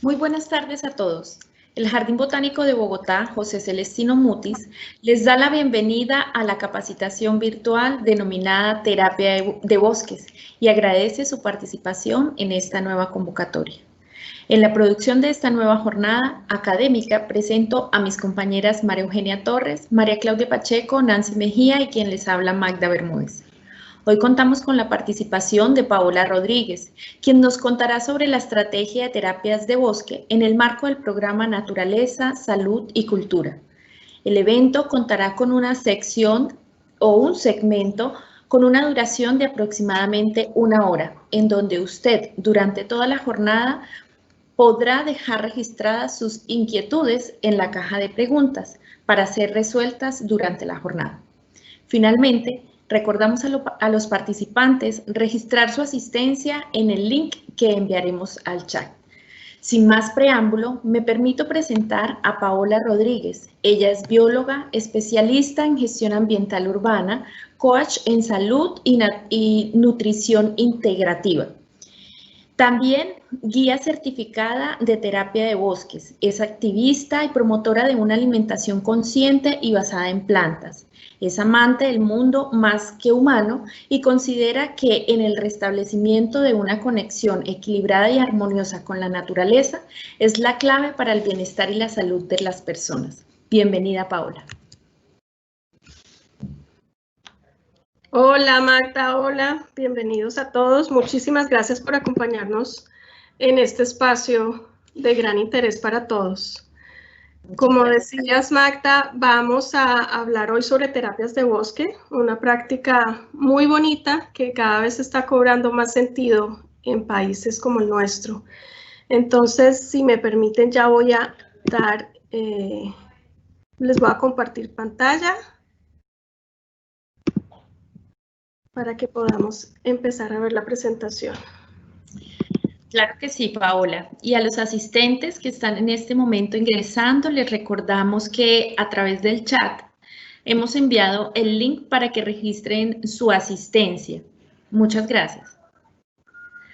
Muy buenas tardes a todos. El Jardín Botánico de Bogotá, José Celestino Mutis, les da la bienvenida a la capacitación virtual denominada Terapia de Bosques y agradece su participación en esta nueva convocatoria. En la producción de esta nueva jornada académica presento a mis compañeras María Eugenia Torres, María Claudia Pacheco, Nancy Mejía y quien les habla Magda Bermúdez. Hoy contamos con la participación de Paola Rodríguez, quien nos contará sobre la estrategia de terapias de bosque en el marco del programa Naturaleza, Salud y Cultura. El evento contará con una sección o un segmento con una duración de aproximadamente 1 hora, en donde usted durante toda la jornada podrá dejar registradas sus inquietudes en la caja de preguntas para ser resueltas durante la jornada. Finalmente, recordamos a los participantes registrar su asistencia en el link que enviaremos al chat. Sin más preámbulo, me permito presentar a Paola Rodríguez. Ella es bióloga, especialista en gestión ambiental urbana, coach en salud y nutrición integrativa. También guía certificada de terapia de bosques. Es activista y promotora de una alimentación consciente y basada en plantas. Es amante del mundo más que humano y considera que en el restablecimiento de una conexión equilibrada y armoniosa con la naturaleza es la clave para el bienestar y la salud de las personas. Bienvenida, Paola. Hola Magda, hola, bienvenidos a todos. Muchísimas gracias por acompañarnos en este espacio de gran interés para todos. Como decías, Magda, vamos a hablar hoy sobre terapias de bosque, una práctica muy bonita que cada vez está cobrando más sentido en países como el nuestro. Entonces, si me permiten, ya voy a les voy a compartir pantalla para que podamos empezar a ver la presentación. Claro que sí, Paola. Y a los asistentes que están en este momento ingresando, les recordamos que a través del chat hemos enviado el link para que registren su asistencia. Muchas gracias.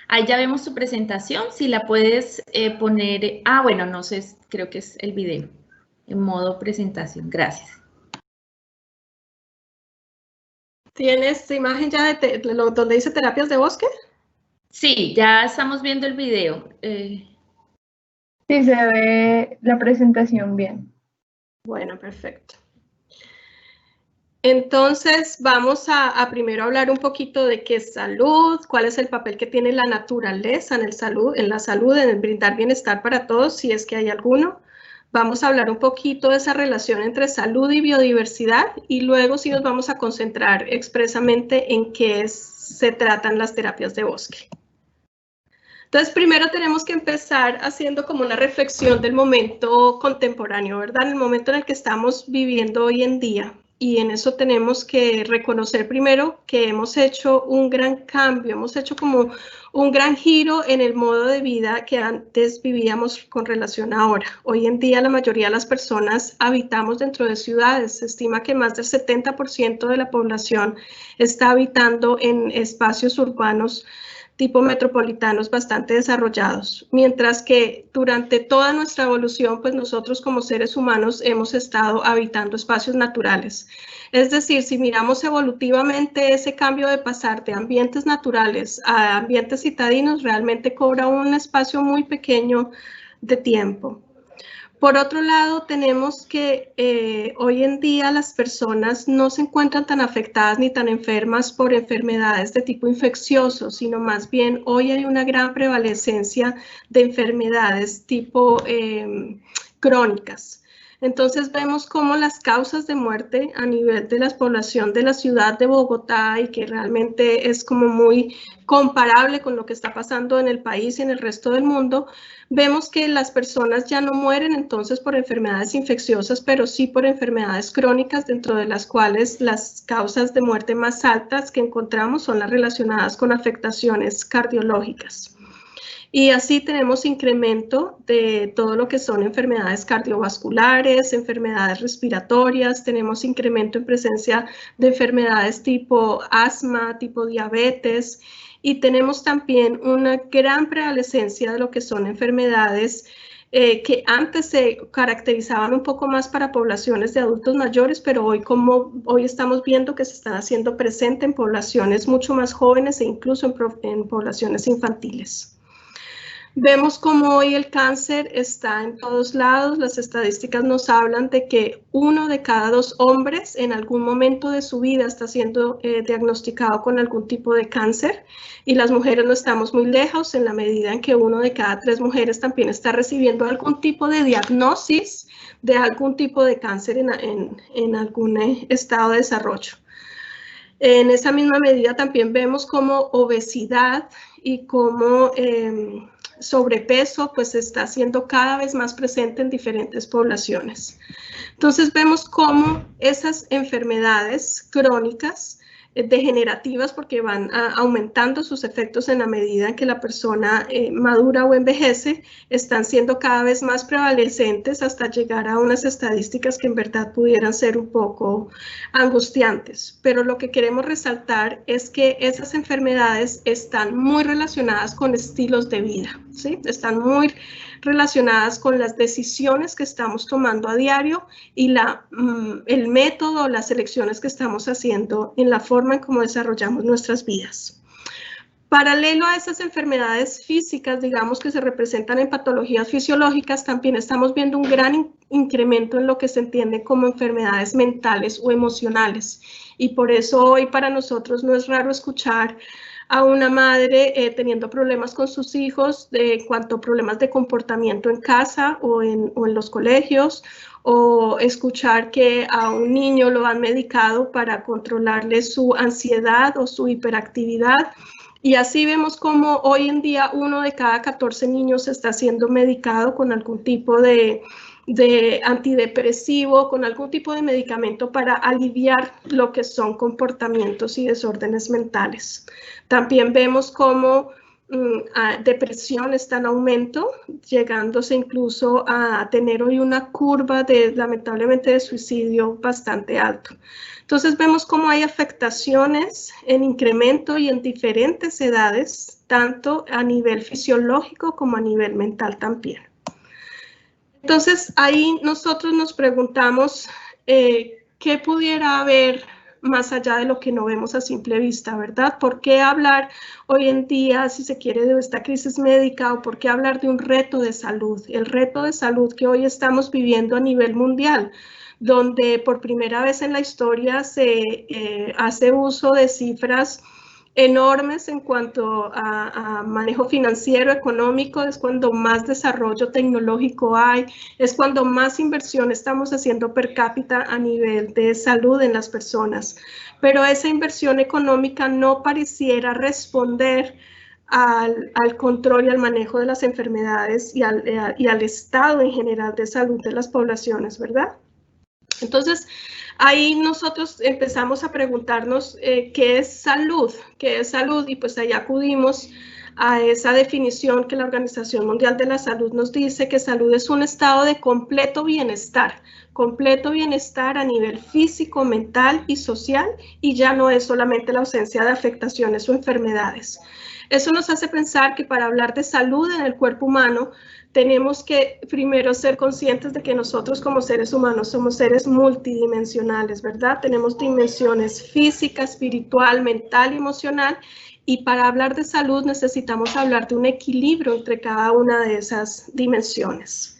Ahí ya vemos tu presentación. Si la puedes poner... bueno, no sé, creo que es el video en modo presentación. Gracias. ¿Tienes imagen ya donde dice terapias de bosque? Sí, ya estamos viendo el video. Sí, se ve la presentación bien. Bueno, perfecto. Entonces, vamos a primero hablar un poquito de qué es salud, cuál es el papel que tiene la naturaleza en la salud, en el brindar bienestar para todos, si es que hay alguno. Vamos a hablar un poquito de esa relación entre salud y biodiversidad y luego sí nos vamos a concentrar expresamente en qué se tratan las terapias de bosque. Entonces, primero tenemos que empezar haciendo como una reflexión del momento contemporáneo, ¿verdad? El momento en el que estamos viviendo hoy en día. Y en eso tenemos que reconocer primero que hemos hecho un gran cambio, hemos hecho como un gran giro en el modo de vida que antes vivíamos con relación a ahora. Hoy en día la mayoría de las personas habitamos dentro de ciudades. Se estima que más del 70% de la población está habitando en espacios urbanos tipo metropolitanos bastante desarrollados, mientras que durante toda nuestra evolución, pues nosotros como seres humanos hemos estado habitando espacios naturales. Es decir, si miramos evolutivamente ese cambio de pasar de ambientes naturales a ambientes citadinos, realmente cobra un espacio muy pequeño de tiempo. Por otro lado, tenemos que hoy en día las personas no se encuentran tan afectadas ni tan enfermas por enfermedades de tipo infeccioso, sino más bien hoy hay una gran prevalecencia de enfermedades tipo crónicas. Entonces vemos cómo las causas de muerte a nivel de la población de la ciudad de Bogotá y que realmente es como muy comparable con lo que está pasando en el país y en el resto del mundo, vemos que las personas ya no mueren entonces por enfermedades infecciosas, pero sí por enfermedades crónicas, dentro de las cuales las causas de muerte más altas que encontramos son las relacionadas con afectaciones cardiológicas. Y así tenemos incremento de todo lo que son enfermedades cardiovasculares, enfermedades respiratorias, tenemos incremento en presencia de enfermedades tipo asma, tipo diabetes, y tenemos también una gran prevalecencia de lo que son enfermedades que antes se caracterizaban un poco más para poblaciones de adultos mayores, pero hoy estamos viendo que se están haciendo presente en poblaciones mucho más jóvenes e incluso en poblaciones infantiles. Vemos cómo hoy el cáncer está en todos lados. Las estadísticas nos hablan de que 1 de cada 2 hombres en algún momento de su vida está siendo diagnosticado con algún tipo de cáncer, y las mujeres no estamos muy lejos en la medida en que 1 de cada 3 mujeres también está recibiendo algún tipo de diagnosis de algún tipo de cáncer en algún estado de desarrollo. En esa misma medida también vemos cómo obesidad y cómo sobrepeso pues está siendo cada vez más presente en diferentes poblaciones. Entonces vemos cómo esas enfermedades crónicas degenerativas, porque van aumentando sus efectos en la medida en que la persona madura o envejece, están siendo cada vez más prevalecientes hasta llegar a unas estadísticas que en verdad pudieran ser un poco angustiantes. Pero lo que queremos resaltar es que esas enfermedades están muy relacionadas con estilos de vida, ¿sí? Están muy relacionadas con las decisiones que estamos tomando a diario y el método, las elecciones que estamos haciendo en la forma en cómo desarrollamos nuestras vidas. Paralelo a esas enfermedades físicas, digamos, que se representan en patologías fisiológicas, también estamos viendo un gran incremento en lo que se entiende como enfermedades mentales o emocionales. Y por eso hoy para nosotros no es raro escuchar a una madre teniendo problemas con sus hijos en cuanto a problemas de comportamiento en casa o en los colegios, o escuchar que a un niño lo han medicado para controlarle su ansiedad o su hiperactividad. Y así vemos como hoy en día 1 de cada 14 niños está siendo medicado con algún tipo de antidepresivo, con algún tipo de medicamento para aliviar lo que son comportamientos y desórdenes mentales. También vemos cómo depresión está en aumento, llegándose incluso a tener hoy una curva lamentablemente de suicidio bastante alto. Entonces vemos cómo hay afectaciones en incremento y en diferentes edades, tanto a nivel fisiológico como a nivel mental también. Entonces ahí nosotros nos preguntamos qué pudiera haber más allá de lo que no vemos a simple vista, ¿verdad? ¿Por qué hablar hoy en día, si se quiere, de esta crisis médica, o por qué hablar de un reto de salud? El reto de salud que hoy estamos viviendo a nivel mundial, donde por primera vez en la historia se hace uso de cifras enormes en cuanto a manejo financiero, económico, es cuando más desarrollo tecnológico hay, es cuando más inversión estamos haciendo per cápita a nivel de salud en las personas. Pero esa inversión económica no pareciera responder al control y al manejo de las enfermedades y al estado en general de salud de las poblaciones, ¿verdad? Entonces, ahí nosotros empezamos a preguntarnos qué es salud, y pues ahí acudimos a esa definición que la Organización Mundial de la Salud nos dice, que salud es un estado de completo bienestar a nivel físico, mental y social, y ya no es solamente la ausencia de afectaciones o enfermedades. Eso nos hace pensar que para hablar de salud en el cuerpo humano, tenemos que primero ser conscientes de que nosotros como seres humanos somos seres multidimensionales, ¿verdad? Tenemos dimensiones física, espiritual, mental y emocional, y para hablar de salud necesitamos hablar de un equilibrio entre cada una de esas dimensiones.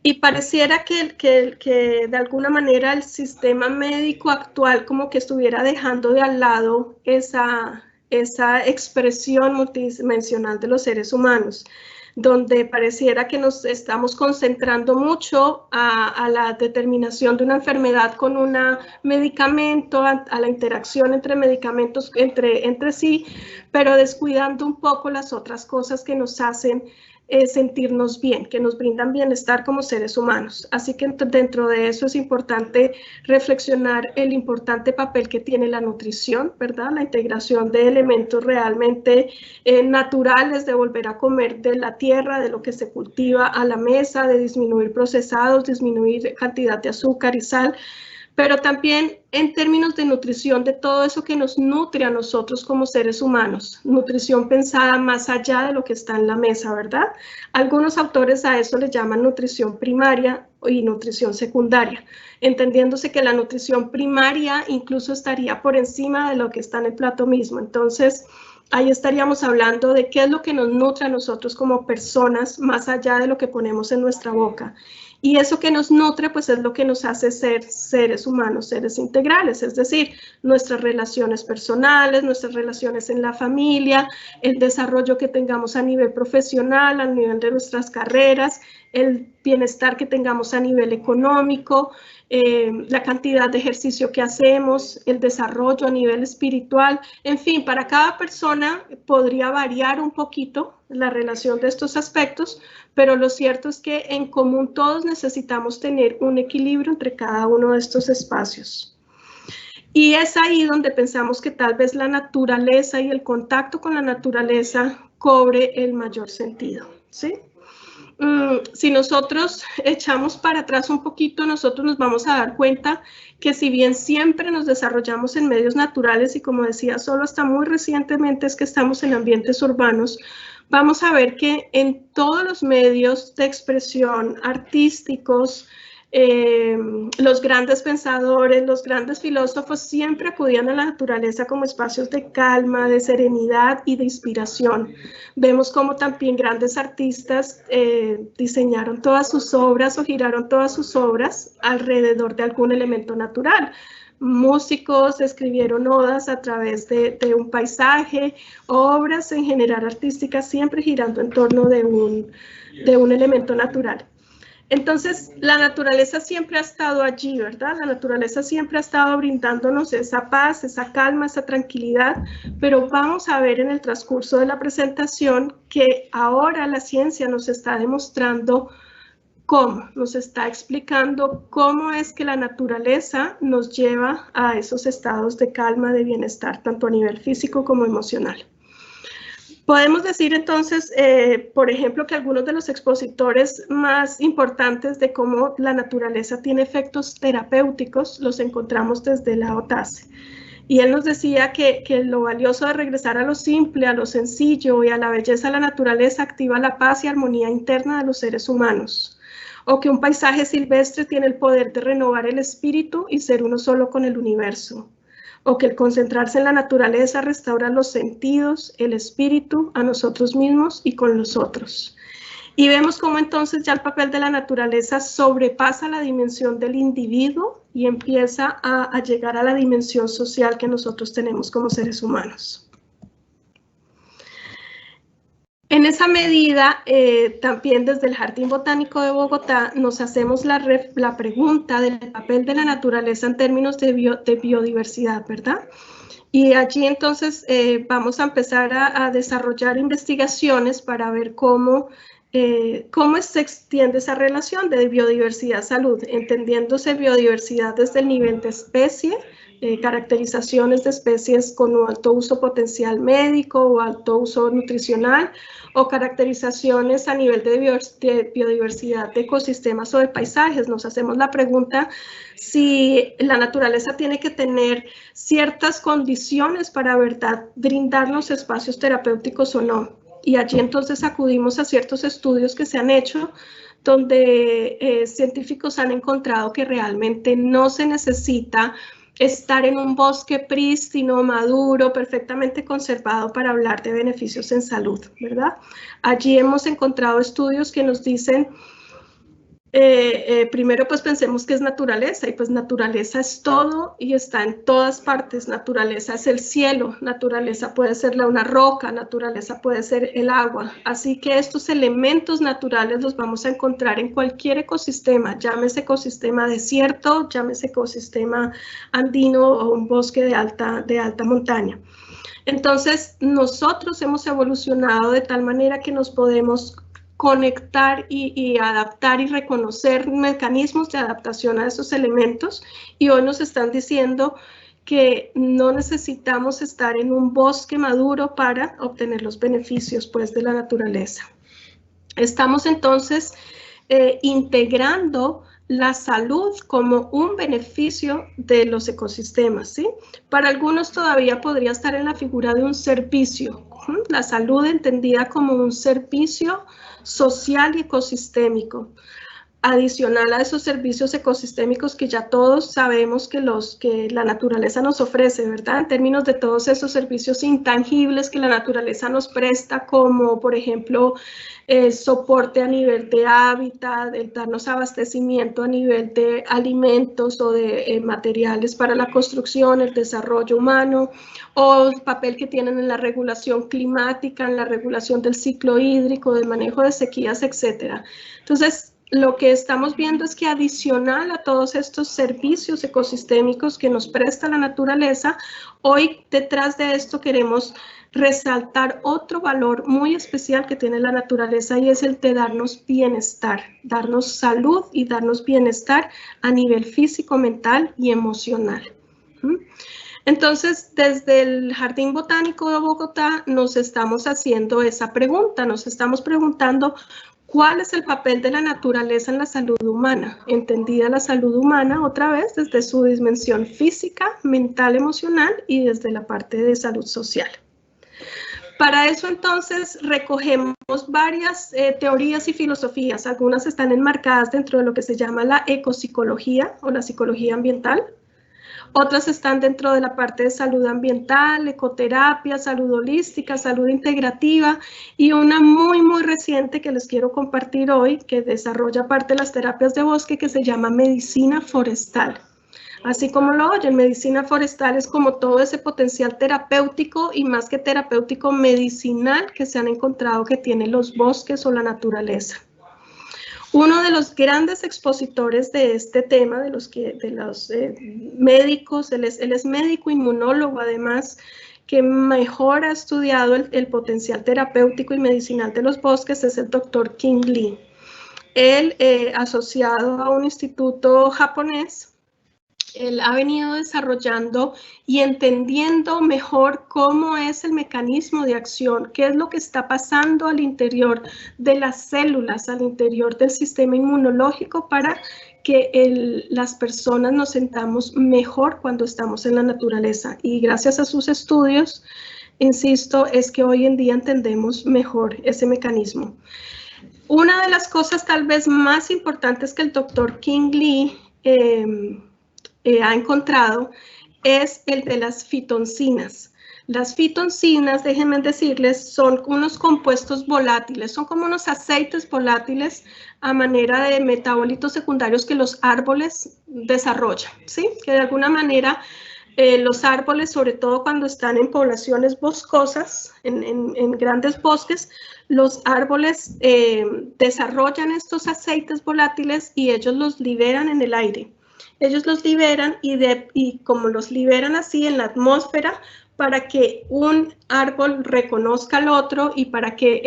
Y pareciera que de alguna manera el sistema médico actual como que estuviera dejando de al lado esa expresión multidimensional de los seres humanos, donde pareciera que nos estamos concentrando mucho a la determinación de una enfermedad con un medicamento, a la interacción entre medicamentos entre sí, pero descuidando un poco las otras cosas que nos hacen sentirnos bien, que nos brindan bienestar como seres humanos. Así que dentro de eso es importante reflexionar el importante papel que tiene la nutrición, ¿verdad? La integración de elementos realmente naturales, de volver a comer de la tierra, de lo que se cultiva a la mesa, de disminuir procesados, disminuir cantidad de azúcar y sal, pero también en términos de nutrición, de todo eso que nos nutre a nosotros como seres humanos, nutrición pensada más allá de lo que está en la mesa, ¿verdad? Algunos autores a eso le llaman nutrición primaria y nutrición secundaria, entendiéndose que la nutrición primaria incluso estaría por encima de lo que está en el plato mismo. Entonces, ahí estaríamos hablando de qué es lo que nos nutre a nosotros como personas, más allá de lo que ponemos en nuestra boca. Y eso que nos nutre, pues es lo que nos hace ser seres humanos, seres integrales, es decir, nuestras relaciones personales, nuestras relaciones en la familia, el desarrollo que tengamos a nivel profesional, a nivel de nuestras carreras, el bienestar que tengamos a nivel económico, la cantidad de ejercicio que hacemos, el desarrollo a nivel espiritual, en fin, para cada persona podría variar un poquito la relación de estos aspectos, pero lo cierto es que en común todos necesitamos tener un equilibrio entre cada uno de estos espacios. Y es ahí donde pensamos que tal vez la naturaleza y el contacto con la naturaleza cobre el mayor sentido, ¿sí? Si nosotros echamos para atrás un poquito, nosotros nos vamos a dar cuenta que si bien siempre nos desarrollamos en medios naturales y como decía, solo hasta muy recientemente es que estamos en ambientes urbanos, vamos a ver que en todos los medios de expresión artísticos, los grandes pensadores, los grandes filósofos siempre acudían a la naturaleza como espacios de calma, de serenidad y de inspiración. Vemos cómo también grandes artistas diseñaron todas sus obras o giraron todas sus obras alrededor de algún elemento natural. Músicos escribieron odas a través de un paisaje, obras en general artísticas siempre girando en torno de un elemento natural. Entonces, la naturaleza siempre ha estado allí, ¿verdad? La naturaleza siempre ha estado brindándonos esa paz, esa calma, esa tranquilidad, pero vamos a ver en el transcurso de la presentación que ahora la ciencia nos está demostrando cómo, nos está explicando cómo es que la naturaleza nos lleva a esos estados de calma, de bienestar, tanto a nivel físico como emocional. Podemos decir entonces, por ejemplo, que algunos de los expositores más importantes de cómo la naturaleza tiene efectos terapéuticos los encontramos desde Lao Tse. Y él nos decía que lo valioso de regresar a lo simple, a lo sencillo y a la belleza de la naturaleza activa la paz y armonía interna de los seres humanos. O que un paisaje silvestre tiene el poder de renovar el espíritu y ser uno solo con el universo. O que el concentrarse en la naturaleza restaura los sentidos, el espíritu, a nosotros mismos y con los otros. Y vemos cómo entonces ya el papel de la naturaleza sobrepasa la dimensión del individuo y empieza a llegar a la dimensión social que nosotros tenemos como seres humanos. En esa medida, también desde el Jardín Botánico de Bogotá nos hacemos la pregunta del papel de la naturaleza en términos de biodiversidad, ¿verdad? Y allí entonces vamos a empezar a desarrollar investigaciones para ver cómo se extiende esa relación de biodiversidad-salud, entendiéndose biodiversidad desde el nivel de especie, caracterizaciones de especies con alto uso potencial médico o alto uso nutricional, o caracterizaciones a nivel de biodiversidad de ecosistemas o de paisajes. Nos hacemos la pregunta si la naturaleza tiene que tener ciertas condiciones para, ¿verdad?, brindarnos espacios terapéuticos o no. Y allí entonces acudimos a ciertos estudios que se han hecho donde científicos han encontrado que realmente no se necesita estar en un bosque prístino, maduro, perfectamente conservado para hablar de beneficios en salud, ¿verdad? Allí hemos encontrado estudios que nos dicen, primero pues pensemos que es naturaleza, y pues naturaleza es todo y está en todas partes. Naturaleza es el cielo, naturaleza puede ser una roca, naturaleza puede ser el agua. Así que estos elementos naturales los vamos a encontrar en cualquier ecosistema, llámese ecosistema desierto, llámese ecosistema andino o un bosque de alta montaña. Entonces nosotros hemos evolucionado de tal manera que nos podemos conectar y adaptar y reconocer mecanismos de adaptación a esos elementos, y hoy nos están diciendo que no necesitamos estar en un bosque maduro para obtener los beneficios, pues, de la naturaleza. Estamos entonces integrando la salud como un beneficio de los ecosistemas, ¿sí? Para algunos todavía podría estar en la figura de un servicio, la salud entendida como un servicio social y ecosistémico, adicional a esos servicios ecosistémicos que ya todos sabemos que la naturaleza nos ofrece, ¿verdad? En términos de todos esos servicios intangibles que la naturaleza nos presta, como por ejemplo soporte a nivel de hábitat, el darnos abastecimiento a nivel de alimentos o de materiales para la construcción, el desarrollo humano, o el papel que tienen en la regulación climática, en la regulación del ciclo hídrico, del manejo de sequías, etcétera. Entonces, lo que estamos viendo es que adicional a todos estos servicios ecosistémicos que nos presta la naturaleza, hoy detrás de esto queremos resaltar otro valor muy especial que tiene la naturaleza, y es el de darnos bienestar, darnos salud y darnos bienestar a nivel físico, mental y emocional. Entonces, desde el Jardín Botánico de Bogotá nos estamos haciendo esa pregunta, nos estamos preguntando ¿cuál es el papel de la naturaleza en la salud humana? Entendida la salud humana otra vez desde su dimensión física, mental, emocional y desde la parte de salud social. Para eso entonces recogemos varias teorías y filosofías. Algunas están enmarcadas dentro de lo que se llama la ecopsicología o la psicología ambiental. Otras están dentro de la parte de salud ambiental, ecoterapia, salud holística, salud integrativa, y una muy reciente que les quiero compartir hoy, que desarrolla parte de las terapias de bosque, que se llama medicina forestal. Así como lo oyen, medicina forestal es como todo ese potencial terapéutico y más que terapéutico, medicinal que se han encontrado que tienen los bosques o la naturaleza. Uno de los grandes expositores de este tema, de los médicos, él es médico inmunólogo además, que mejor ha estudiado el potencial terapéutico y medicinal de los bosques, es el doctor King Lee. Él, asociado a un instituto japonés, él ha venido desarrollando y entendiendo mejor cómo es el mecanismo de acción, qué es lo que está pasando al interior de las células, al interior del sistema inmunológico, para que las personas nos sentamos mejor cuando estamos en la naturaleza. Y gracias a sus estudios, insisto, es que hoy en día entendemos mejor ese mecanismo. Una de las cosas tal vez más importantes que el doctor King Lee ha encontrado es el de las fitoncinas. Las fitoncinas, déjenme decirles, son unos compuestos volátiles, son como unos aceites volátiles a manera de metabolitos secundarios que los árboles desarrollan, ¿sí? Que de alguna manera los árboles, sobre todo cuando están en poblaciones boscosas, en grandes bosques, los árboles desarrollan estos aceites volátiles y ellos los liberan en el aire. Ellos los liberan y como los liberan así en la atmósfera, para que un árbol reconozca al otro y para que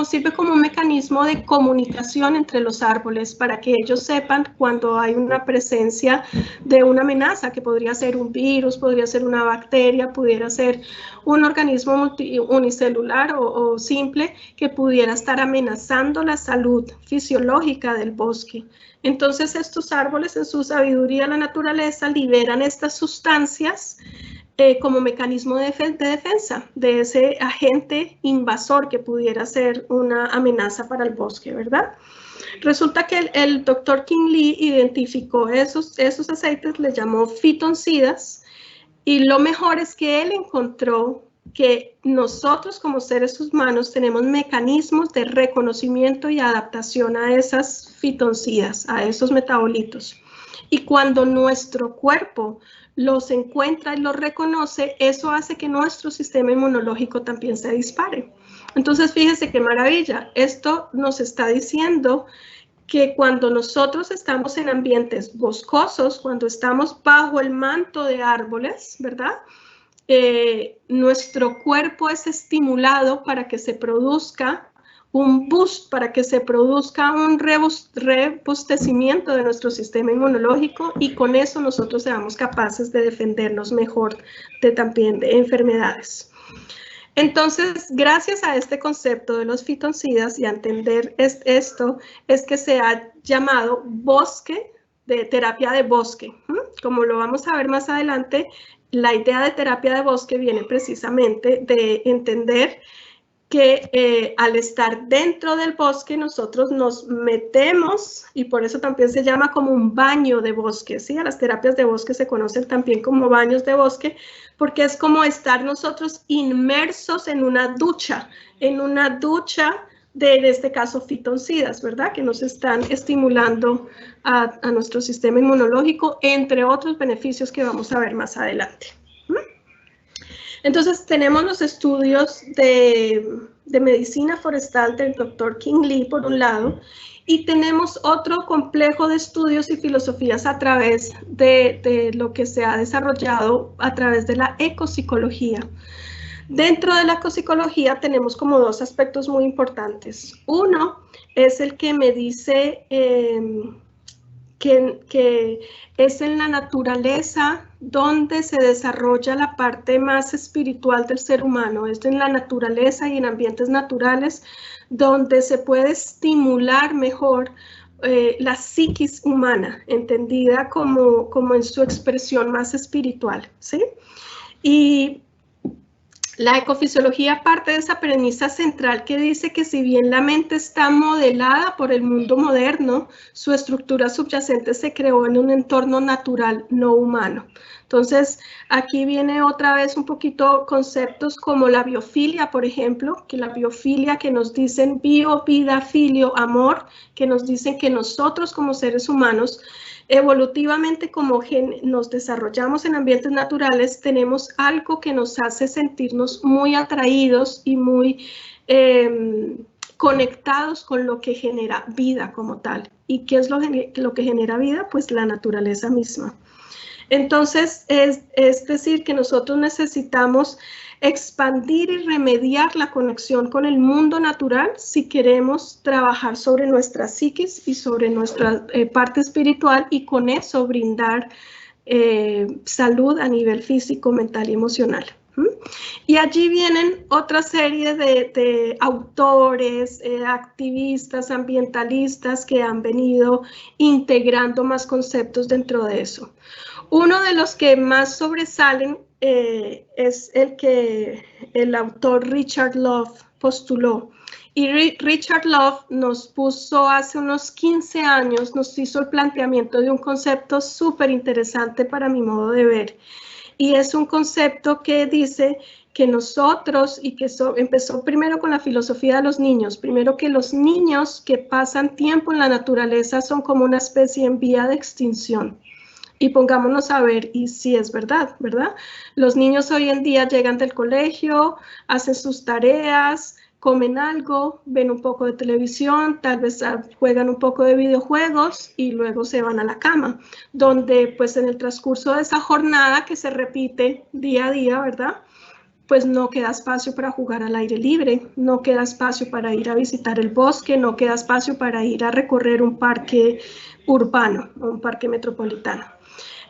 sirve como un mecanismo de comunicación entre los árboles, para que ellos sepan cuando hay una presencia de una amenaza, que podría ser un virus, podría ser una bacteria, pudiera ser un organismo unicelular o simple que pudiera estar amenazando la salud fisiológica del bosque. Entonces estos árboles, en su sabiduría, la naturaleza, liberan estas sustancias como mecanismo de defensa de ese agente invasor que pudiera ser una amenaza para el bosque, ¿verdad? Resulta que el doctor King Lee identificó esos aceites, les llamó fitoncidas, y lo mejor es que él encontró que nosotros como seres humanos tenemos mecanismos de reconocimiento y adaptación a esas fitoncidas, a esos metabolitos. Y cuando nuestro cuerpo los encuentra y los reconoce, eso hace que nuestro sistema inmunológico también se dispare. Entonces, fíjense qué maravilla. Esto nos está diciendo que cuando nosotros estamos en ambientes boscosos, cuando estamos bajo el manto de árboles, ¿verdad? Nuestro cuerpo es estimulado para que se produzca un boost para que se produzca un robustecimiento de nuestro sistema inmunológico y con eso nosotros seamos capaces de defendernos mejor también de enfermedades. Entonces, gracias a este concepto de los fitoncidas y a entender esto, es que se ha llamado terapia de bosque. Como lo vamos a ver más adelante, la idea de terapia de bosque viene precisamente de entender que al estar dentro del bosque nosotros nos metemos y por eso también se llama como un baño de bosque, ¿sí? A las terapias de bosque se conocen también como baños de bosque porque es como estar nosotros inmersos en una ducha de, en este caso, fitoncidas, ¿verdad? Que nos están estimulando a nuestro sistema inmunológico, entre otros beneficios que vamos a ver más adelante. Entonces, tenemos los estudios de medicina forestal del Dr. King Lee, por un lado, y tenemos otro complejo de estudios y filosofías a través de lo que se ha desarrollado a través de la ecopsicología. Dentro de la ecopsicología tenemos como dos aspectos muy importantes. Uno es el que me dice que es en la naturaleza donde se desarrolla la parte más espiritual del ser humano, es en la naturaleza y en ambientes naturales donde se puede estimular mejor la psiquis humana, entendida como en su expresión más espiritual, ¿sí? Y la ecofisiología parte de esa premisa central que dice que si bien la mente está modelada por el mundo moderno, su estructura subyacente se creó en un entorno natural no humano. Entonces, aquí viene otra vez un poquito conceptos como la biofilia, por ejemplo, que la biofilia que nos dicen bio, vida, filio, amor, que nos dicen que nosotros como seres humanos evolutivamente, como nos desarrollamos en ambientes naturales, tenemos algo que nos hace sentirnos muy atraídos y muy conectados con lo que genera vida como tal. ¿Y qué es lo que genera vida? Pues la naturaleza misma. Entonces, es decir, que nosotros necesitamos expandir y remediar la conexión con el mundo natural si queremos trabajar sobre nuestra psiquis y sobre nuestra parte espiritual y con eso brindar salud a nivel físico, mental y emocional. Y allí vienen otra serie de autores, activistas, ambientalistas que han venido integrando más conceptos dentro de eso. Uno de los que más sobresalen es el que el autor Richard Love postuló. Y Richard Love nos puso hace unos 15 años, nos hizo el planteamiento de un concepto súper interesante para mi modo de ver. Y es un concepto que dice que nosotros, y que empezó primero con la filosofía de los niños, primero que los niños que pasan tiempo en la naturaleza son como una especie en vía de extinción. Y pongámonos a ver, y sí es verdad, ¿verdad? Los niños hoy en día llegan del colegio, hacen sus tareas, comen algo, ven un poco de televisión, tal vez juegan un poco de videojuegos y luego se van a la cama, donde pues en el transcurso de esa jornada que se repite día a día, ¿verdad? Pues no queda espacio para jugar al aire libre, no queda espacio para ir a visitar el bosque, no queda espacio para ir a recorrer un parque urbano o un parque metropolitano.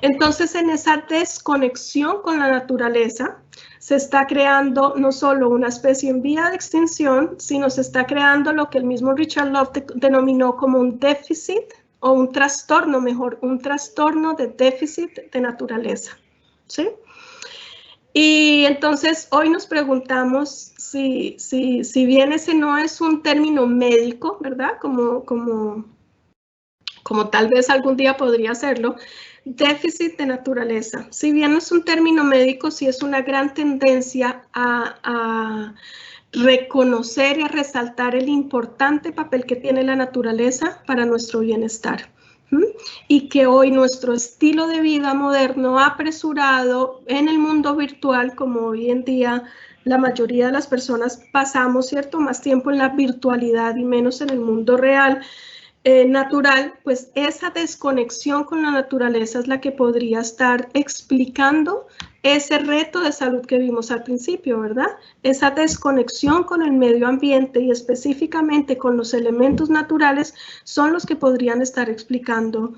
Entonces, en esa desconexión con la naturaleza, se está creando no solo una especie en vía de extinción, sino se está creando lo que el mismo Richard Love denominó como un déficit o un trastorno, mejor, un trastorno de déficit de naturaleza, ¿sí? Y entonces hoy nos preguntamos si bien ese no es un término médico, ¿verdad? Como tal vez algún día podría serlo, déficit de naturaleza. Si bien no es un término médico, sí es una gran tendencia a reconocer y a resaltar el importante papel que tiene la naturaleza para nuestro bienestar. Y que hoy nuestro estilo de vida moderno apresurado en el mundo virtual, como hoy en día la mayoría de las personas pasamos, ¿cierto?, más tiempo en la virtualidad y menos en el mundo real, natural, pues esa desconexión con la naturaleza es la que podría estar explicando ese reto de salud que vimos al principio, ¿verdad? Esa desconexión con el medio ambiente y específicamente con los elementos naturales son los que podrían estar explicando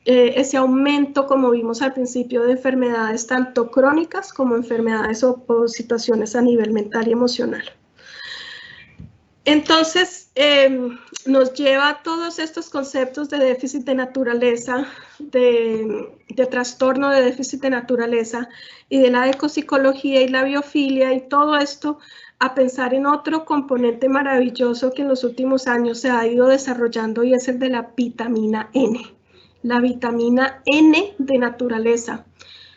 ese aumento, como vimos al principio, de enfermedades tanto crónicas como enfermedades o situaciones a nivel mental y emocional. Entonces, nos lleva a todos estos conceptos de déficit de naturaleza, de trastorno de déficit de naturaleza y de la ecopsicología y la biofilia y todo esto a pensar en otro componente maravilloso que en los últimos años se ha ido desarrollando y es el de la vitamina N. La vitamina N de naturaleza.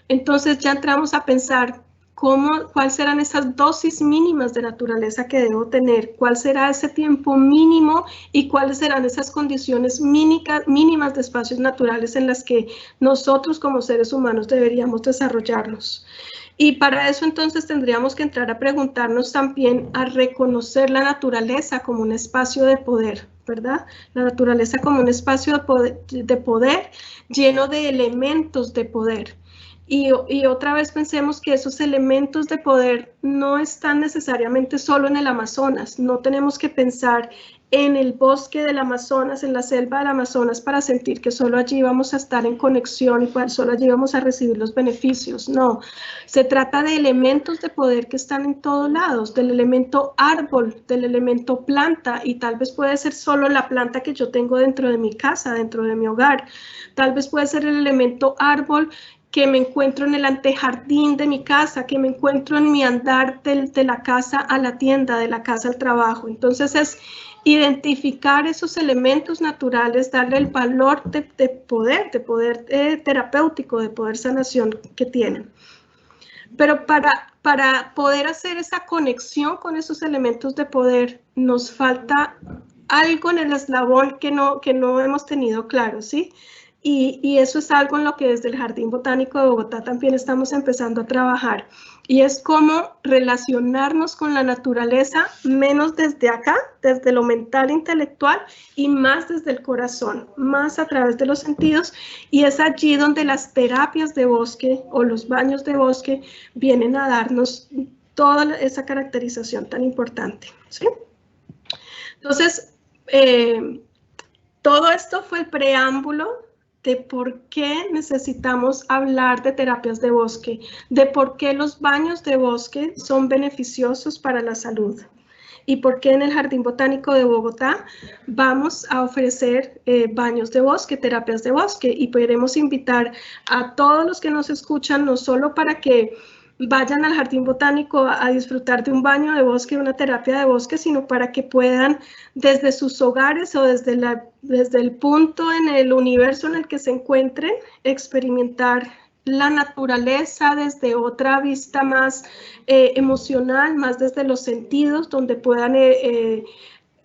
Entonces ya entramos a pensar cuáles serán esas dosis mínimas de naturaleza que debo tener, cuál será ese tiempo mínimo y cuáles serán esas condiciones mínimas de espacios naturales en las que nosotros como seres humanos deberíamos desarrollarlos. Y para eso entonces tendríamos que entrar a preguntarnos también a reconocer la naturaleza como un espacio de poder, ¿verdad? La naturaleza como un espacio de poder lleno de elementos de poder. Y otra vez pensemos que esos elementos de poder no están necesariamente solo en el Amazonas. No tenemos que pensar en el bosque del Amazonas, en la selva del Amazonas, para sentir que solo allí vamos a estar en conexión y solo allí vamos a recibir los beneficios. No, se trata de elementos de poder que están en todos lados, del elemento árbol, del elemento planta, y tal vez puede ser solo la planta que yo tengo dentro de mi casa, dentro de mi hogar. Tal vez puede ser el elemento árbol que me encuentro en el antejardín de mi casa, que me encuentro en mi andar de la casa a la tienda, de la casa al trabajo. Entonces es identificar esos elementos naturales, darle el valor de poder terapéutico, de poder sanación que tienen. Pero para poder hacer esa conexión con esos elementos de poder, nos falta algo en el eslabón que no hemos tenido claro, ¿sí? Y eso es algo en lo que desde el Jardín Botánico de Bogotá también estamos empezando a trabajar. Y es cómo relacionarnos con la naturaleza menos desde acá, desde lo mental e intelectual, y más desde el corazón, más a través de los sentidos. Y es allí donde las terapias de bosque o los baños de bosque vienen a darnos toda esa caracterización tan importante, ¿sí? Entonces, todo esto fue el preámbulo de por qué necesitamos hablar de terapias de bosque, de por qué los baños de bosque son beneficiosos para la salud y por qué en el Jardín Botánico de Bogotá vamos a ofrecer baños de bosque, terapias de bosque, y podremos invitar a todos los que nos escuchan, no solo para que vayan al Jardín Botánico a disfrutar de un baño de bosque, una terapia de bosque, sino para que puedan desde sus hogares o desde el punto en el universo en el que se encuentren, experimentar la naturaleza desde otra vista más emocional, más desde los sentidos, donde puedan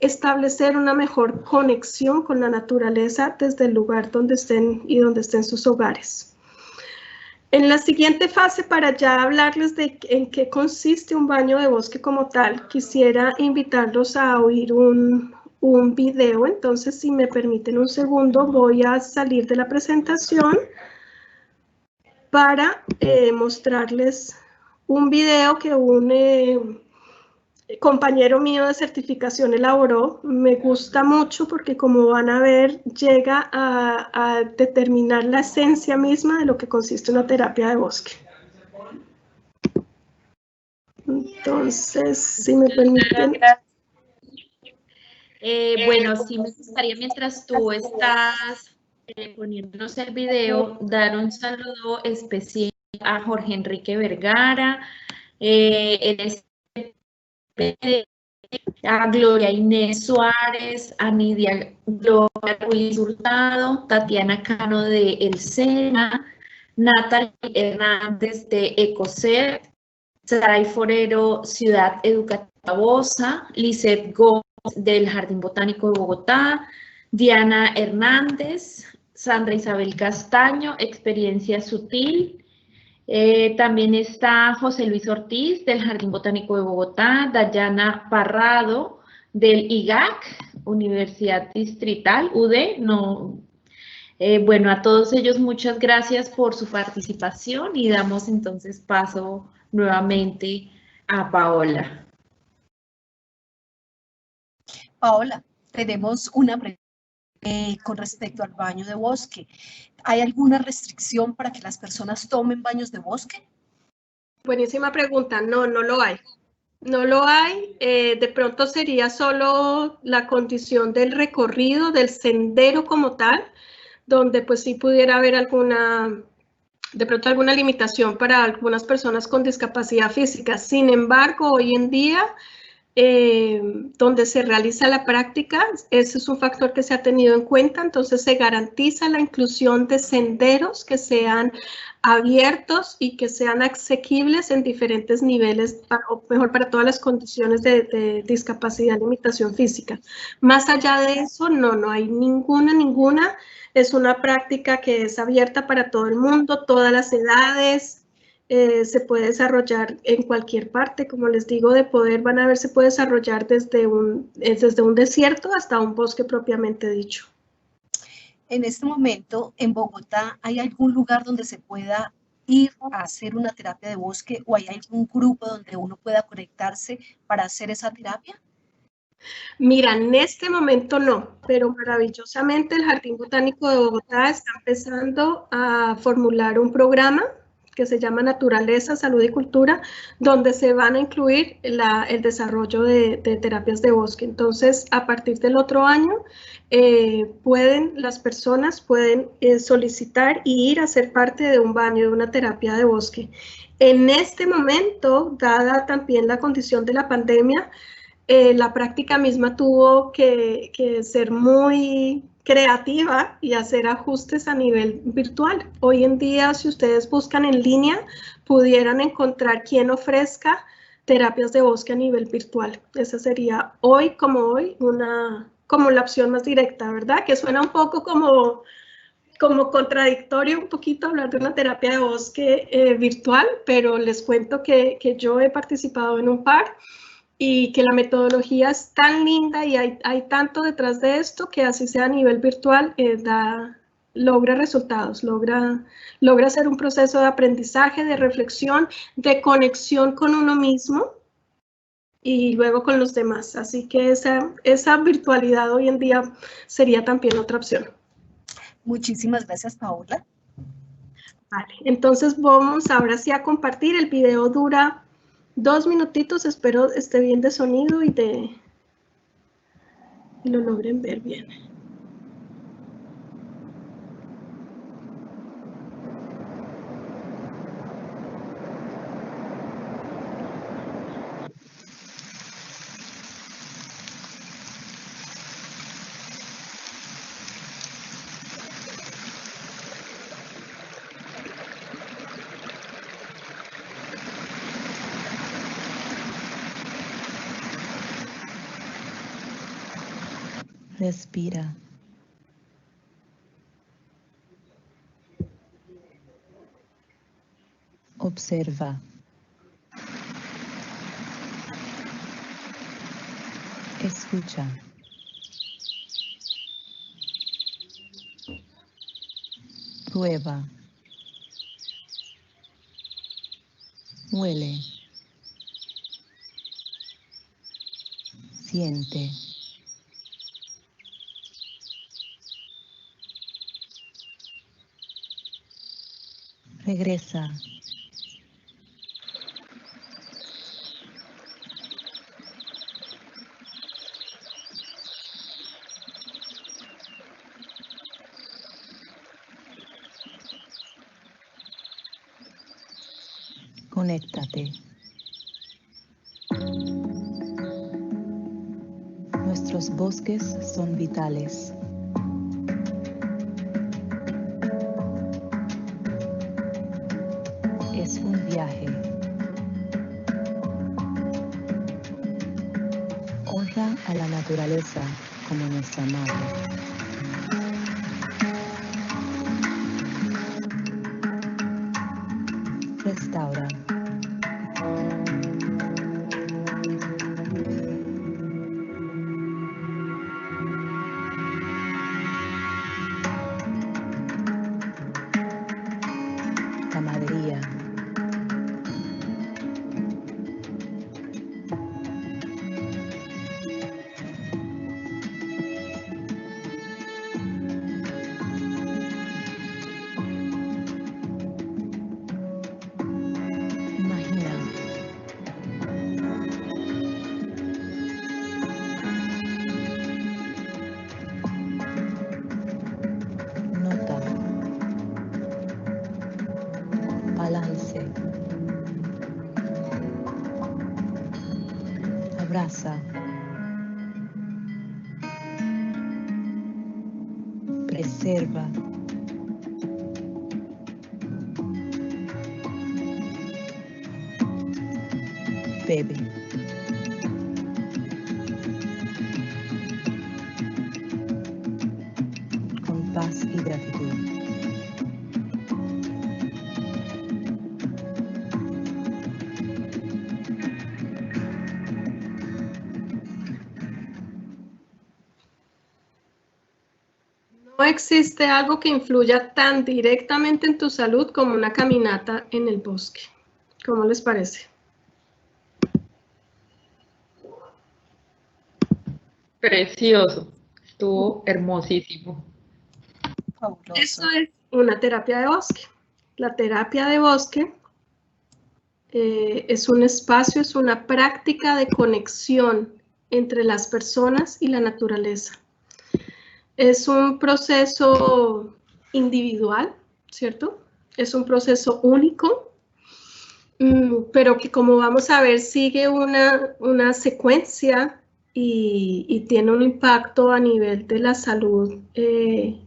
establecer una mejor conexión con la naturaleza desde el lugar donde estén y donde estén sus hogares. En la siguiente fase, para ya hablarles de en qué consiste un baño de bosque como tal, quisiera invitarlos a oír un video. Entonces, si me permiten un segundo, voy a salir de la presentación para mostrarles un video que un compañero mío de certificación elaboró. Me gusta mucho porque, como van a ver, llega a determinar la esencia misma de lo que consiste una terapia de bosque. Entonces, si me permiten. Bueno, sí me gustaría, mientras tú estás poniéndonos el video, dar un saludo especial a Jorge Enrique Vergara, a Gloria Inés Suárez, a Nidia Gloria Ruiz Hurtado, Tatiana Cano de El Sena, Natalie Hernández de Ecoset, Saray Forero, Ciudad Educativa Bosa, Lisette Gómez del Jardín Botánico de Bogotá, Diana Hernández, Sandra Isabel Castaño, Experiencia Sutil. También está José Luis Ortiz del Jardín Botánico de Bogotá, Dayana Parrado del IGAC, Universidad Distrital, UD. No, bueno, a todos ellos muchas gracias por su participación y damos entonces paso nuevamente a Paola. Paola, tenemos una pregunta con respecto al baño de bosque. ¿Hay alguna restricción para que las personas tomen baños de bosque? Buenísima pregunta. No, no lo hay. No lo hay. De pronto sería solo la condición del recorrido, del sendero como tal, donde pues sí pudiera haber de pronto alguna limitación para algunas personas con discapacidad física. Sin embargo, hoy en día, donde se realiza la práctica, ese es un factor que se ha tenido en cuenta, entonces se garantiza la inclusión de senderos que sean abiertos y que sean asequibles en diferentes niveles, o mejor para todas las condiciones de discapacidad, limitación física. Más allá de eso, no hay ninguna. Es una práctica que es abierta para todo el mundo, todas las edades. Se puede desarrollar en cualquier parte, como les digo, de poder, van a ver, se puede desarrollar desde un desierto hasta un bosque propiamente dicho. En este momento, en Bogotá, ¿hay algún lugar donde se pueda ir a hacer una terapia de bosque o hay algún grupo donde uno pueda conectarse para hacer esa terapia? Mira, en este momento no, pero maravillosamente el Jardín Botánico de Bogotá está empezando a formular un programa que se llama Naturaleza, Salud y Cultura, donde se van a incluir el desarrollo de terapias de bosque. Entonces, a partir del otro año, las personas pueden solicitar y ir a ser parte de un baño, de una terapia de bosque. En este momento, dada también la condición de la pandemia, la práctica misma tuvo que ser muy creativa y hacer ajustes a nivel virtual. Hoy en día, si ustedes buscan en línea, pudieran encontrar quien ofrezca terapias de bosque a nivel virtual. Esa sería hoy como la opción más directa, ¿verdad? Que suena un poco como contradictorio un poquito hablar de una terapia de bosque virtual, pero les cuento que yo he participado en un par y que la metodología es tan linda y hay tanto detrás de esto que así sea a nivel virtual, logra resultados, logra hacer un proceso de aprendizaje, de reflexión, de conexión con uno mismo y luego con los demás. Así que esa virtualidad hoy en día sería también otra opción. Muchísimas gracias, Paola. Vale, entonces vamos ahora sí a compartir. El video dura 2 minutitos, espero esté bien de sonido y lo logren ver bien. Respira. Observa. Escucha. Prueba. Huele. Siente. Regresa. Conéctate. Nuestros bosques son vitales. Es un viaje. Honra a la naturaleza como nuestra madre. Restaura. abraza, preserva, bebe. Con paz y gratitud. No existe algo que influya tan directamente en tu salud como una caminata en el bosque. ¿Cómo les parece? Precioso. Estuvo hermosísimo. Fabuloso. Eso es una terapia de bosque. La terapia de bosque es un espacio, es una práctica de conexión entre las personas y la naturaleza. Es un proceso individual, ¿cierto? Es un proceso único, pero que, como vamos a ver, sigue una secuencia y tiene un impacto a nivel de la salud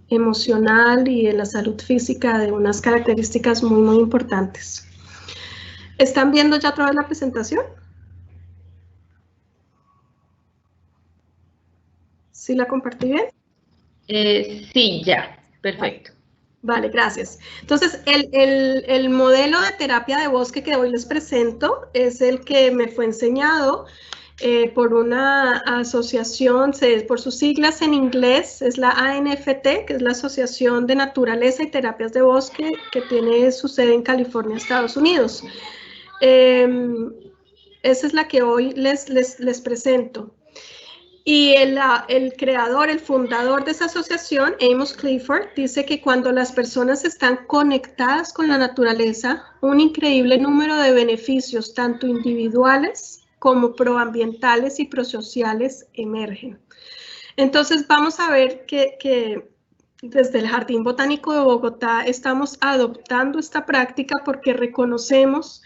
emocional y de la salud física de unas características muy, muy importantes. ¿Están viendo ya otra vez la presentación? ¿Sí la compartí bien? Sí, ya. Perfecto. Vale, gracias. Entonces, el modelo de terapia de bosque que hoy les presento es el que me fue enseñado por una asociación, por sus siglas en inglés, es la ANFT, que es la Asociación de Naturaleza y Terapias de Bosque, que tiene su sede en California, Estados Unidos. Esa es la que hoy les presento. Y el creador, el fundador de esa asociación, Amos Clifford, dice que cuando las personas están conectadas con la naturaleza, un increíble número de beneficios, tanto individuales como proambientales y prosociales, emergen. Entonces vamos a ver que desde el Jardín Botánico de Bogotá estamos adoptando esta práctica porque reconocemos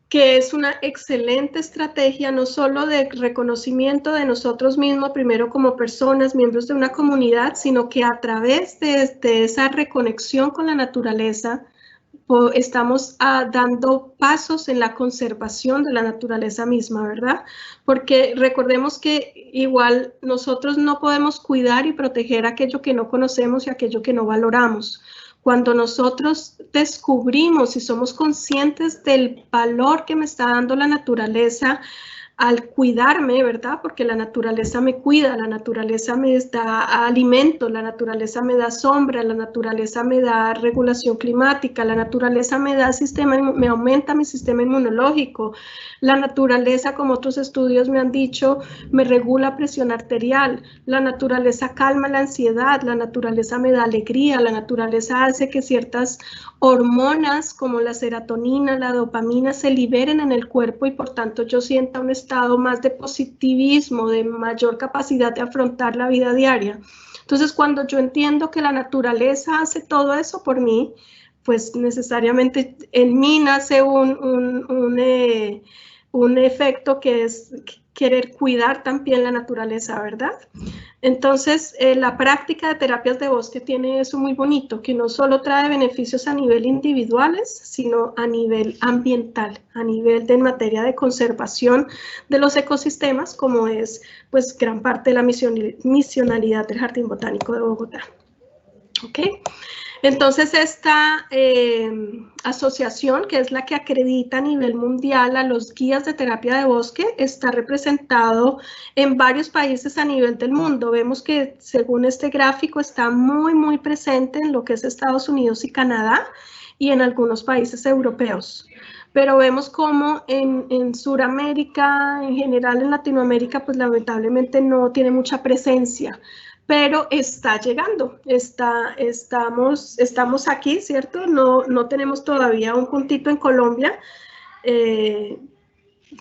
que es una excelente estrategia no solo de reconocimiento de nosotros mismos, primero como personas, miembros de una comunidad, sino que a través de esa reconexión con la naturaleza, estamos dando pasos en la conservación de la naturaleza misma, ¿verdad? Porque recordemos que igual nosotros no podemos cuidar y proteger aquello que no conocemos y aquello que no valoramos. Cuando nosotros descubrimos y somos conscientes del valor que me está dando la naturaleza al cuidarme, ¿verdad? Porque la naturaleza me cuida, la naturaleza me da alimento, la naturaleza me da sombra, la naturaleza me da regulación climática, la naturaleza me aumenta mi sistema inmunológico, la naturaleza, como otros estudios me han dicho, me regula presión arterial, la naturaleza calma la ansiedad, la naturaleza me da alegría, la naturaleza hace que ciertas hormonas como la serotonina, la dopamina se liberen en el cuerpo y por tanto yo sienta un estado más de positivismo, de mayor capacidad de afrontar la vida diaria. Entonces, cuando yo entiendo que la naturaleza hace todo eso por mí, pues necesariamente en mí nace un efecto que es querer cuidar también la naturaleza, ¿verdad? Entonces, la práctica de terapias de bosque tiene eso muy bonito, que no solo trae beneficios a nivel individuales, sino a nivel ambiental, a nivel de en materia de conservación de los ecosistemas, como es pues gran parte de la misionalidad del Jardín Botánico de Bogotá. ¿Ok? Entonces, esta asociación, que es la que acredita a nivel mundial a los guías de terapia de bosque, está representado en varios países a nivel del mundo. Vemos que, según este gráfico, está muy, muy presente en lo que es Estados Unidos y Canadá y en algunos países europeos. Pero vemos como en Sudamérica, en general en Latinoamérica, pues lamentablemente no tiene mucha presencia. Pero está llegando, estamos aquí, ¿cierto? No tenemos todavía un puntito en Colombia.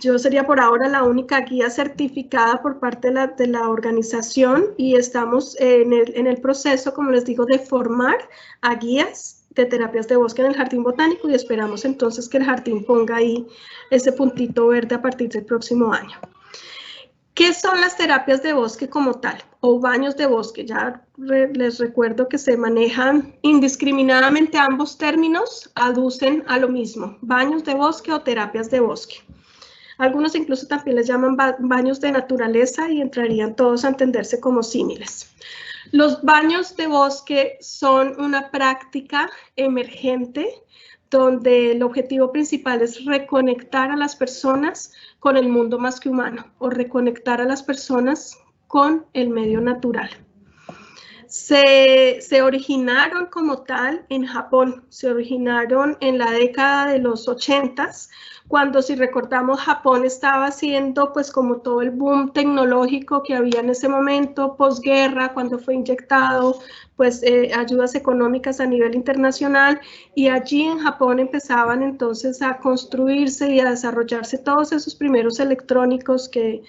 Yo sería por ahora la única guía certificada por parte de la organización y estamos en el proceso, como les digo, de formar a guías de terapias de bosque en el Jardín Botánico y esperamos entonces que el jardín ponga ahí ese puntito verde a partir del próximo año. ¿Qué son las terapias de bosque como tal? O baños de bosque. Ya les recuerdo que se manejan indiscriminadamente ambos términos, aducen a lo mismo, baños de bosque o terapias de bosque. Algunos incluso también les llaman baños de naturaleza y entrarían todos a entenderse como símiles. Los baños de bosque son una práctica emergente donde el objetivo principal es reconectar a las personas con el mundo más que humano o reconectar a las personas con el medio natural. Se originaron como tal en Japón, se originaron en la década de los 80s, cuando, si recordamos, Japón estaba haciendo pues como todo el boom tecnológico que había en ese momento, posguerra, cuando fue inyectado pues ayudas económicas a nivel internacional, y allí en Japón empezaban entonces a construirse y a desarrollarse todos esos primeros electrónicos que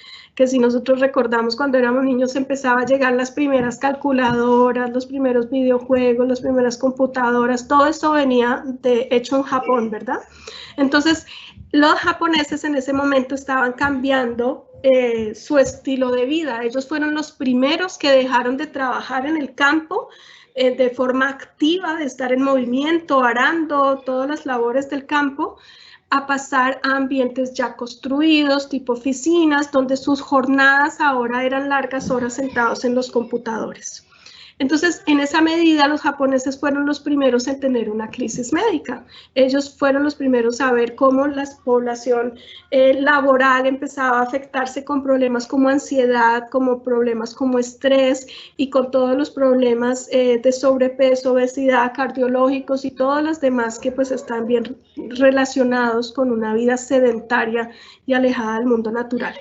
si nosotros recordamos cuando éramos niños empezaba a llegar las primeras calculadoras, los primeros videojuegos, las primeras computadoras, todo eso venía hecho en Japón, ¿verdad? Entonces, los japoneses en ese momento estaban cambiando su estilo de vida. Ellos fueron los primeros que dejaron de trabajar en el campo de forma activa, de estar en movimiento, arando, todas las labores del campo, a pasar a ambientes ya construidos, tipo oficinas, donde sus jornadas ahora eran largas horas sentados en los computadores. Entonces, en esa medida, los japoneses fueron los primeros en tener una crisis médica. Ellos fueron los primeros a ver cómo la población laboral empezaba a afectarse con problemas como ansiedad, como problemas como estrés y con todos los problemas de sobrepeso, obesidad, cardiológicos y todos los demás que pues están bien relacionados con una vida sedentaria y alejada del mundo natural.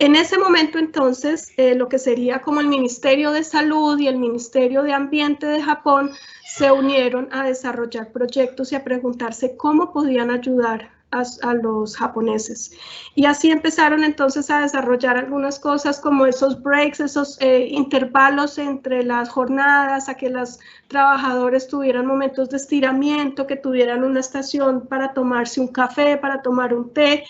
En ese momento, entonces, lo que sería como el Ministerio de Salud y el Ministerio de Ambiente de Japón se unieron a desarrollar proyectos y a preguntarse cómo podían ayudar a los japoneses. Y así empezaron entonces a desarrollar algunas cosas como esos breaks, esos intervalos entre las jornadas, a que los trabajadores tuvieran momentos de estiramiento, que tuvieran una estación para tomarse un café, para tomar un té.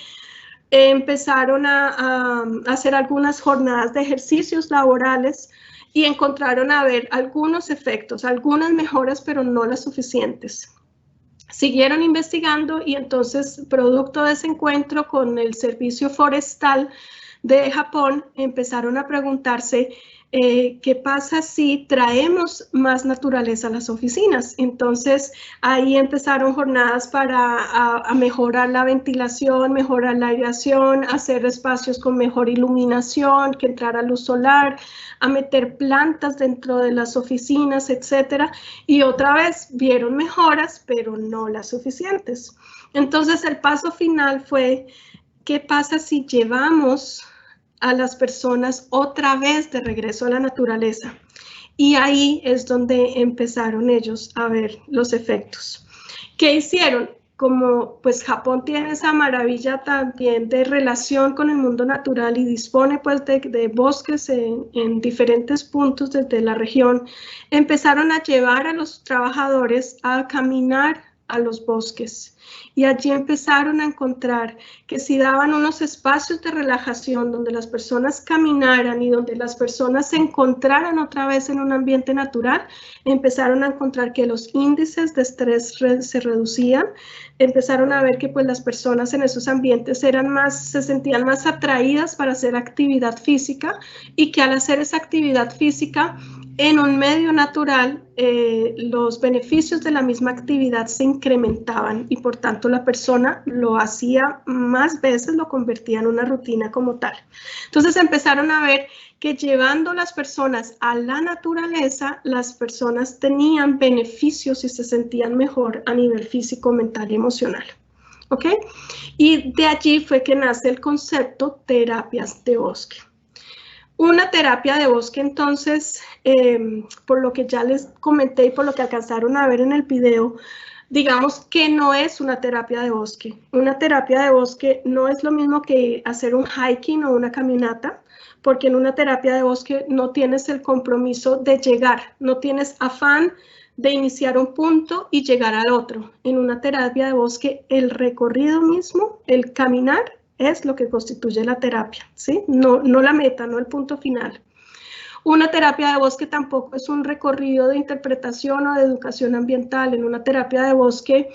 Empezaron a hacer algunas jornadas de ejercicios laborales y encontraron a ver algunos efectos, algunas mejoras, pero no las suficientes. Siguieron investigando y entonces, producto de ese encuentro con el Servicio Forestal de Japón, empezaron a preguntarse ¿qué pasa si traemos más naturaleza a las oficinas? Entonces, ahí empezaron jornadas para mejorar la ventilación, mejorar la aireación, hacer espacios con mejor iluminación, que entrara luz solar, a meter plantas dentro de las oficinas, etcétera. Y otra vez vieron mejoras, pero no las suficientes. Entonces, el paso final fue, ¿qué pasa si llevamos a las personas otra vez de regreso a la naturaleza? Y ahí es donde empezaron ellos a ver los efectos. ¿Qué hicieron? Como pues Japón tiene esa maravilla también de relación con el mundo natural y dispone pues de bosques en diferentes puntos desde la región, empezaron a llevar a los trabajadores a caminar a los bosques. Y allí empezaron a encontrar que si daban unos espacios de relajación donde las personas caminaran y donde las personas se encontraran otra vez en un ambiente natural, empezaron a encontrar que los índices de estrés se reducían, empezaron a ver que pues las personas en esos ambientes se sentían más atraídas para hacer actividad física y que al hacer esa actividad física en un medio natural, los beneficios de la misma actividad se incrementaban y por tanto la persona lo hacía más veces, lo convertía en una rutina como tal. Entonces empezaron a ver que llevando las personas a la naturaleza, las personas tenían beneficios y se sentían mejor a nivel físico, mental y emocional. ¿Ok? Y de allí fue que nace el concepto terapias de bosque. Una terapia de bosque, entonces, por lo que ya les comenté y por lo que alcanzaron a ver en el video, digamos que no es una terapia de bosque. Una terapia de bosque no es lo mismo que hacer un hiking o una caminata, porque en una terapia de bosque no tienes el compromiso de llegar, no tienes afán de iniciar un punto y llegar al otro. En una terapia de bosque, el recorrido mismo, el caminar, es lo que constituye la terapia, ¿sí? No la meta, no el punto final. Una terapia de bosque tampoco es un recorrido de interpretación o de educación ambiental. En una terapia de bosque,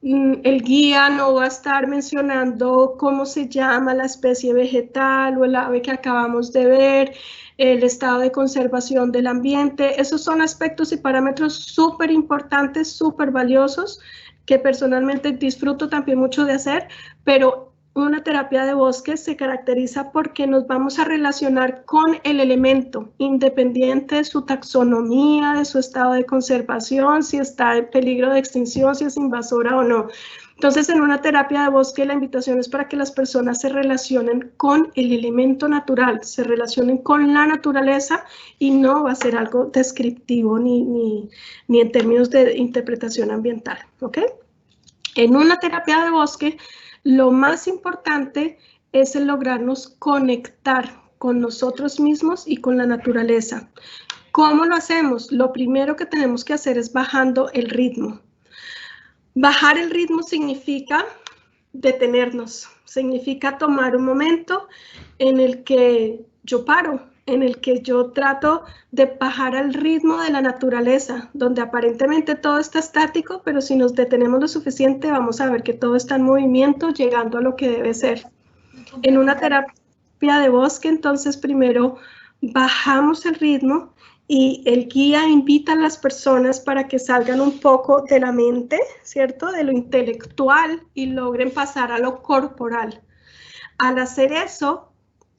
el guía no va a estar mencionando cómo se llama la especie vegetal o el ave que acabamos de ver, el estado de conservación del ambiente. Esos son aspectos y parámetros súper importantes, súper valiosos, que personalmente disfruto también mucho de hacer, pero una terapia de bosque se caracteriza porque nos vamos a relacionar con el elemento, independiente de su taxonomía, de su estado de conservación, si está en peligro de extinción, si es invasora o no. Entonces, en una terapia de bosque, la invitación es para que las personas se relacionen con el elemento natural, se relacionen con la naturaleza, y no va a ser algo descriptivo ni en términos de interpretación ambiental, ¿ok? En una terapia de bosque, lo más importante es el lograrnos conectar con nosotros mismos y con la naturaleza. ¿Cómo lo hacemos? Lo primero que tenemos que hacer es bajando el ritmo. Bajar el ritmo significa detenernos, significa tomar un momento en el que yo paro, en el que yo trato de bajar al ritmo de la naturaleza, donde aparentemente todo está estático, pero si nos detenemos lo suficiente vamos a ver que todo está en movimiento, llegando a lo que debe ser. En una terapia de bosque, entonces, primero bajamos el ritmo y el guía invita a las personas para que salgan un poco de la mente, ¿cierto?, de lo intelectual, y logren pasar a lo corporal. Al hacer eso,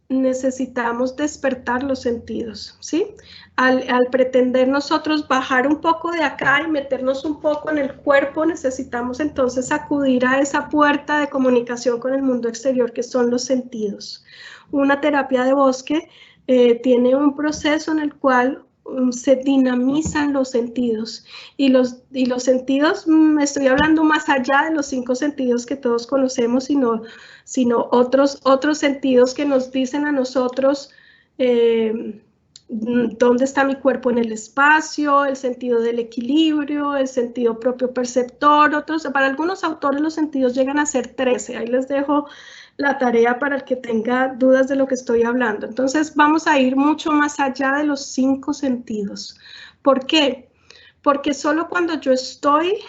necesitamos despertar los sentidos, ¿sí? Al pretender nosotros bajar un poco de acá y meternos un poco en el cuerpo, necesitamos entonces acudir a esa puerta de comunicación con el mundo exterior, que son los sentidos. Una terapia de bosque tiene un proceso en el cual se dinamizan los sentidos, y los sentidos, estoy hablando más allá de los 5 sentidos que todos conocemos, sino otros sentidos que nos dicen a nosotros dónde está mi cuerpo en el espacio, el sentido del equilibrio, el sentido propio perceptor. Para algunos autores los sentidos llegan a ser 13, ahí les dejo la tarea para el que tenga dudas de lo que estoy hablando. Entonces vamos a ir mucho más allá de los 5 sentidos. ¿Por qué? Porque solo cuando yo estoy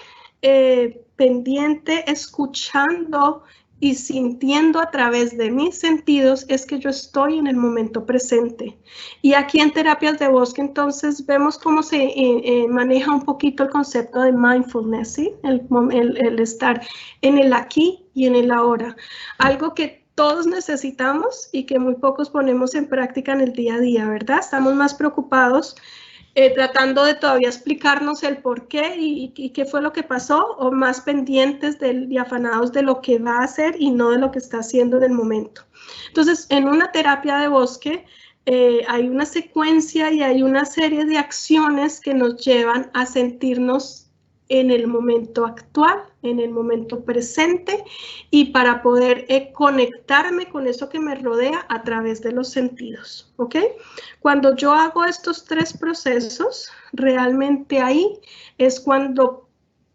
pendiente, escuchando y sintiendo a través de mis sentidos, es que yo estoy en el momento presente. Y aquí en terapias de bosque, entonces, vemos cómo se maneja un poquito el concepto de mindfulness, ¿sí? El estar en el aquí y en el ahora. Algo que todos necesitamos y que muy pocos ponemos en práctica en el día a día, ¿verdad? Estamos más preocupados tratando de todavía explicarnos el por qué y qué fue lo que pasó, o más pendientes y afanados de lo que va a hacer y no de lo que está haciendo en el momento. Entonces, en una terapia de bosque hay una secuencia y hay una serie de acciones que nos llevan a sentirnos en el momento actual, en el momento presente, y para poder conectarme con eso que me rodea a través de los sentidos, ¿ok? Cuando yo hago estos 3 procesos, realmente ahí es cuando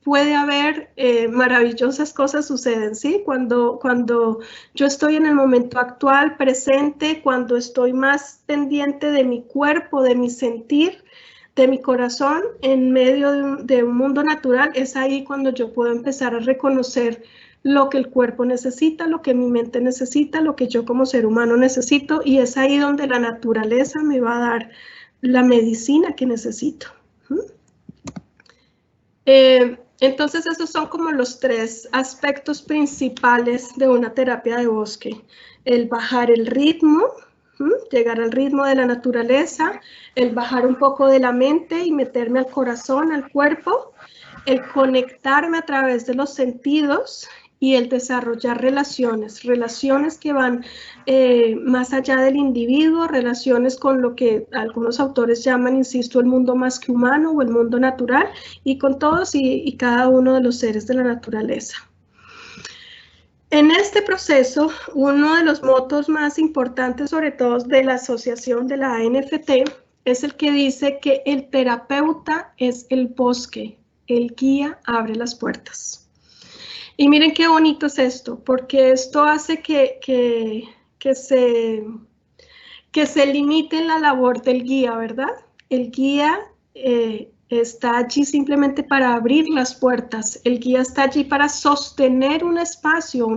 puede haber maravillosas cosas suceden, ¿sí? Cuando yo estoy en el momento actual, presente, cuando estoy más pendiente de mi cuerpo, de mi sentir, de mi corazón, en medio de un mundo natural, es ahí cuando yo puedo empezar a reconocer lo que el cuerpo necesita, lo que mi mente necesita, lo que yo como ser humano necesito, y es ahí donde la naturaleza me va a dar la medicina que necesito. Entonces, esos son como los 3 aspectos principales de una terapia de bosque: el bajar el ritmo, llegar al ritmo de la naturaleza, el bajar un poco de la mente y meterme al corazón, al cuerpo, el conectarme a través de los sentidos, y el desarrollar relaciones que van más allá del individuo, relaciones con lo que algunos autores llaman, insisto, el mundo más que humano o el mundo natural, y con todos y cada uno de los seres de la naturaleza. En este proceso, uno de los motos más importantes, sobre todo de la asociación de la ANFT, es el que dice que el terapeuta es el bosque, el guía abre las puertas. Y miren qué bonito es esto, porque esto hace que se limite la labor del guía, ¿verdad? El guía está allí simplemente para abrir las puertas. El guía está allí para sostener un espacio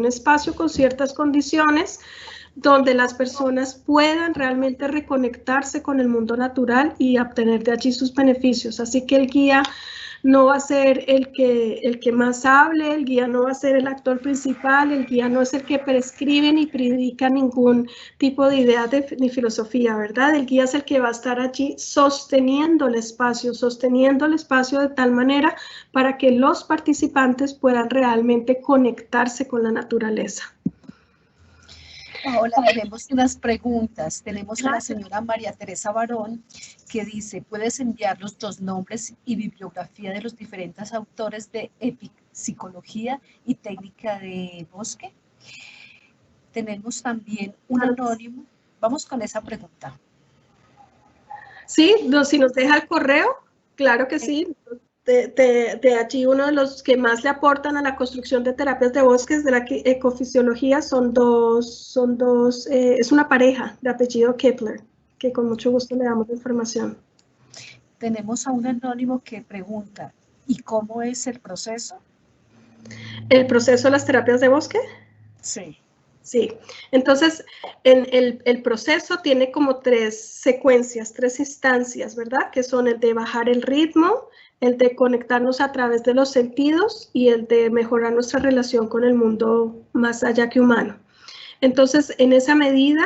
con ciertas condiciones donde las personas puedan realmente reconectarse con el mundo natural y obtener de allí sus beneficios. Así que el guía no va a ser el que más hable, el guía no va a ser el actor principal, el guía no es el que prescribe ni predica ningún tipo de idea ni filosofía, ¿verdad? El guía es el que va a estar allí sosteniendo el espacio de tal manera para que los participantes puedan realmente conectarse con la naturaleza. Ahora tenemos unas preguntas. Tenemos a la señora María Teresa Barón que dice, ¿puedes enviar los 2 nombres y bibliografía de los diferentes autores de epipsicología y técnica de bosque? Tenemos también un anónimo. Vamos con esa pregunta. Sí, si nos deja el correo, claro que sí. De allí uno de los que más le aportan a la construcción de terapias de bosques de la ecofisiología son dos, es una pareja de apellido Kepler, que con mucho gusto le damos la información. Tenemos a un anónimo que pregunta, ¿y cómo es el proceso? ¿El proceso de las terapias de bosque? Sí. Sí, entonces el proceso tiene como 3 secuencias, 3 instancias, ¿verdad? Que son el de bajar el ritmo, el de conectarnos a través de los sentidos y el de mejorar nuestra relación con el mundo más allá que humano. Entonces, en esa medida,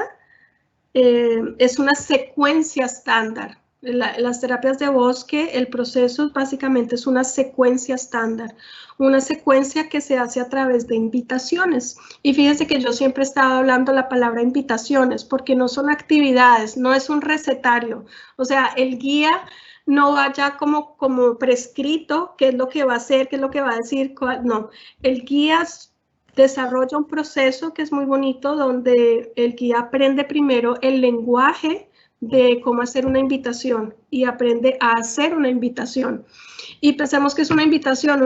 es una secuencia estándar. Las terapias de bosque, el proceso básicamente es una secuencia estándar, una secuencia que se hace a través de invitaciones. Y fíjense que yo siempre he estado hablando la palabra invitaciones, porque no son actividades, no es un recetario. O sea, el guía no vaya como prescrito qué es lo que va a hacer, qué es lo que va a decir, no. El guía desarrolla un proceso que es muy bonito, donde el guía aprende primero el lenguaje de cómo hacer una invitación y aprende a hacer una invitación. Y pensemos que es una invitación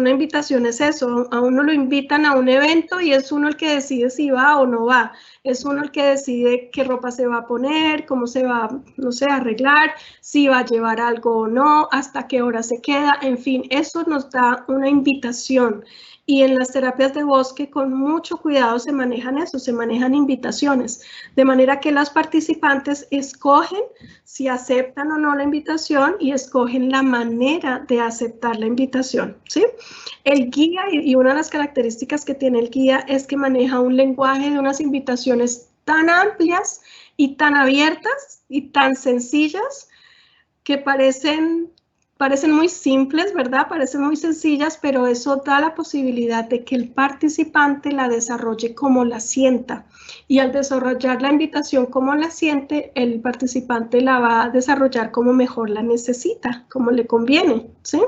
es eso, a uno lo invitan a un evento y es uno el que decide si va o no va, es uno el que decide qué ropa se va a poner, cómo se va, no sé, a arreglar, si va a llevar algo o no, hasta qué hora se queda, en fin, eso nos da una invitación. Y en las terapias de bosque con mucho cuidado se manejan eso, se manejan invitaciones, de manera que las participantes escogen si aceptan o no la invitación y escogen la manera de aceptar la invitación, ¿sí? El guía, y una de las características que tiene el guía es que maneja un lenguaje de unas invitaciones tan amplias y tan abiertas y tan sencillas que parecen muy simples, ¿verdad? Parecen muy sencillas, pero eso da la posibilidad de que el participante la desarrolle como la sienta. Y al desarrollar la invitación como la siente, el participante la va a desarrollar como mejor la necesita, como le conviene, ¿sí?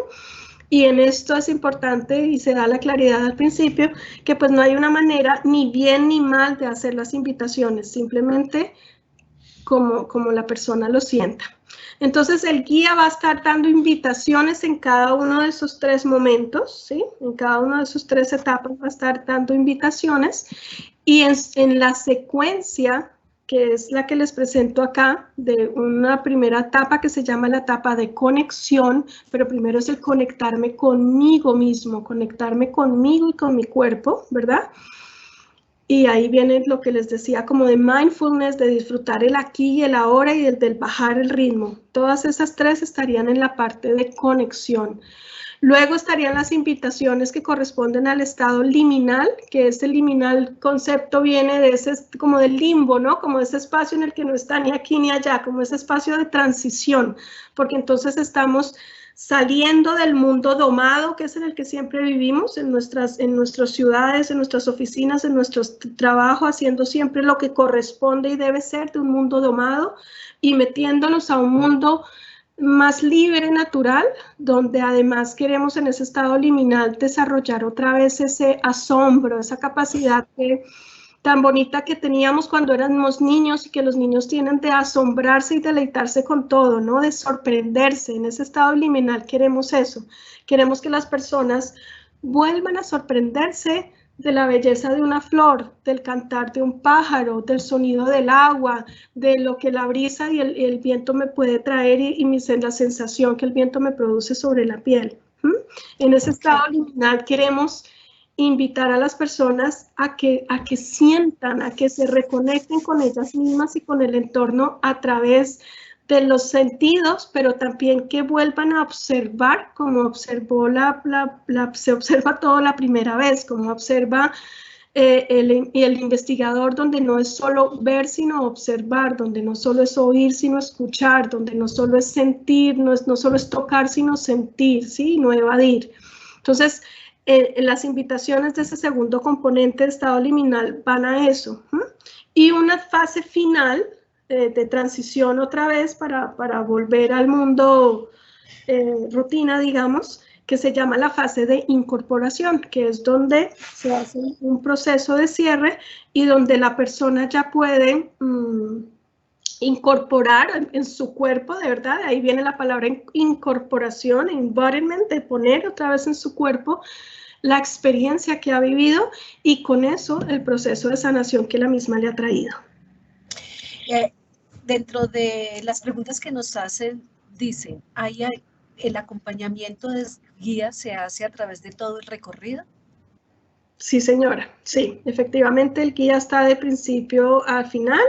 Y en esto es importante, y se da la claridad al principio, que pues no hay una manera ni bien ni mal de hacer las invitaciones, simplemente como la persona lo sienta. Entonces el guía va a estar dando invitaciones en cada uno de esos 3 momentos, ¿sí? En cada una de esas 3 etapas va a estar dando invitaciones y en la secuencia, que es la que les presento acá, de una primera etapa que se llama la etapa de conexión, pero primero es el conectarme conmigo mismo, conectarme conmigo y con mi cuerpo, ¿verdad? Y ahí viene lo que les decía, como de mindfulness, de disfrutar el aquí y el ahora y del bajar el ritmo. Todas esas 3 estarían en la parte de conexión. Luego estarían las invitaciones que corresponden al estado liminal, que ese liminal concepto viene de ese, como del limbo, ¿no? Como ese espacio en el que no está ni aquí ni allá, como ese espacio de transición, porque entonces estamos saliendo del mundo domado, que es en el que siempre vivimos, en nuestras ciudades, en nuestras oficinas, en nuestro trabajo, haciendo siempre lo que corresponde y debe ser de un mundo domado, y metiéndonos a un mundo más libre, natural, donde además queremos en ese estado liminal desarrollar otra vez ese asombro, esa capacidad tan bonita que teníamos cuando éramos niños y que los niños tienen de asombrarse y deleitarse con todo, ¿no? De sorprenderse. En ese estado liminal queremos eso. Queremos que las personas vuelvan a sorprenderse de la belleza de una flor, del cantar de un pájaro, del sonido del agua, de lo que la brisa y el viento me puede traer y la sensación que el viento me produce sobre la piel. En ese estado liminal queremos invitar a las personas a que sientan, a que se reconecten con ellas mismas y con el entorno a través de los sentidos, pero también que vuelvan a observar como observó se observa todo la primera vez, como observa el investigador, donde no es solo ver sino observar, donde no solo es oír sino escuchar, donde no solo es sentir, no solo es tocar sino sentir, ¿sí? No evadir. Entonces, las invitaciones de ese segundo componente de estado liminal van a eso. Y una fase final de transición otra vez para volver al mundo rutina, digamos, que se llama la fase de incorporación, que es donde se hace un proceso de cierre y donde la persona ya puede incorporar en su cuerpo, de verdad, ahí viene la palabra incorporación, embodiment, de poner otra vez en su cuerpo la experiencia que ha vivido y con eso el proceso de sanación que la misma le ha traído. Dentro de las preguntas que nos hacen, dicen, ¿el acompañamiento de guía se hace a través de todo el recorrido? Sí, señora, sí, efectivamente el guía está de principio a final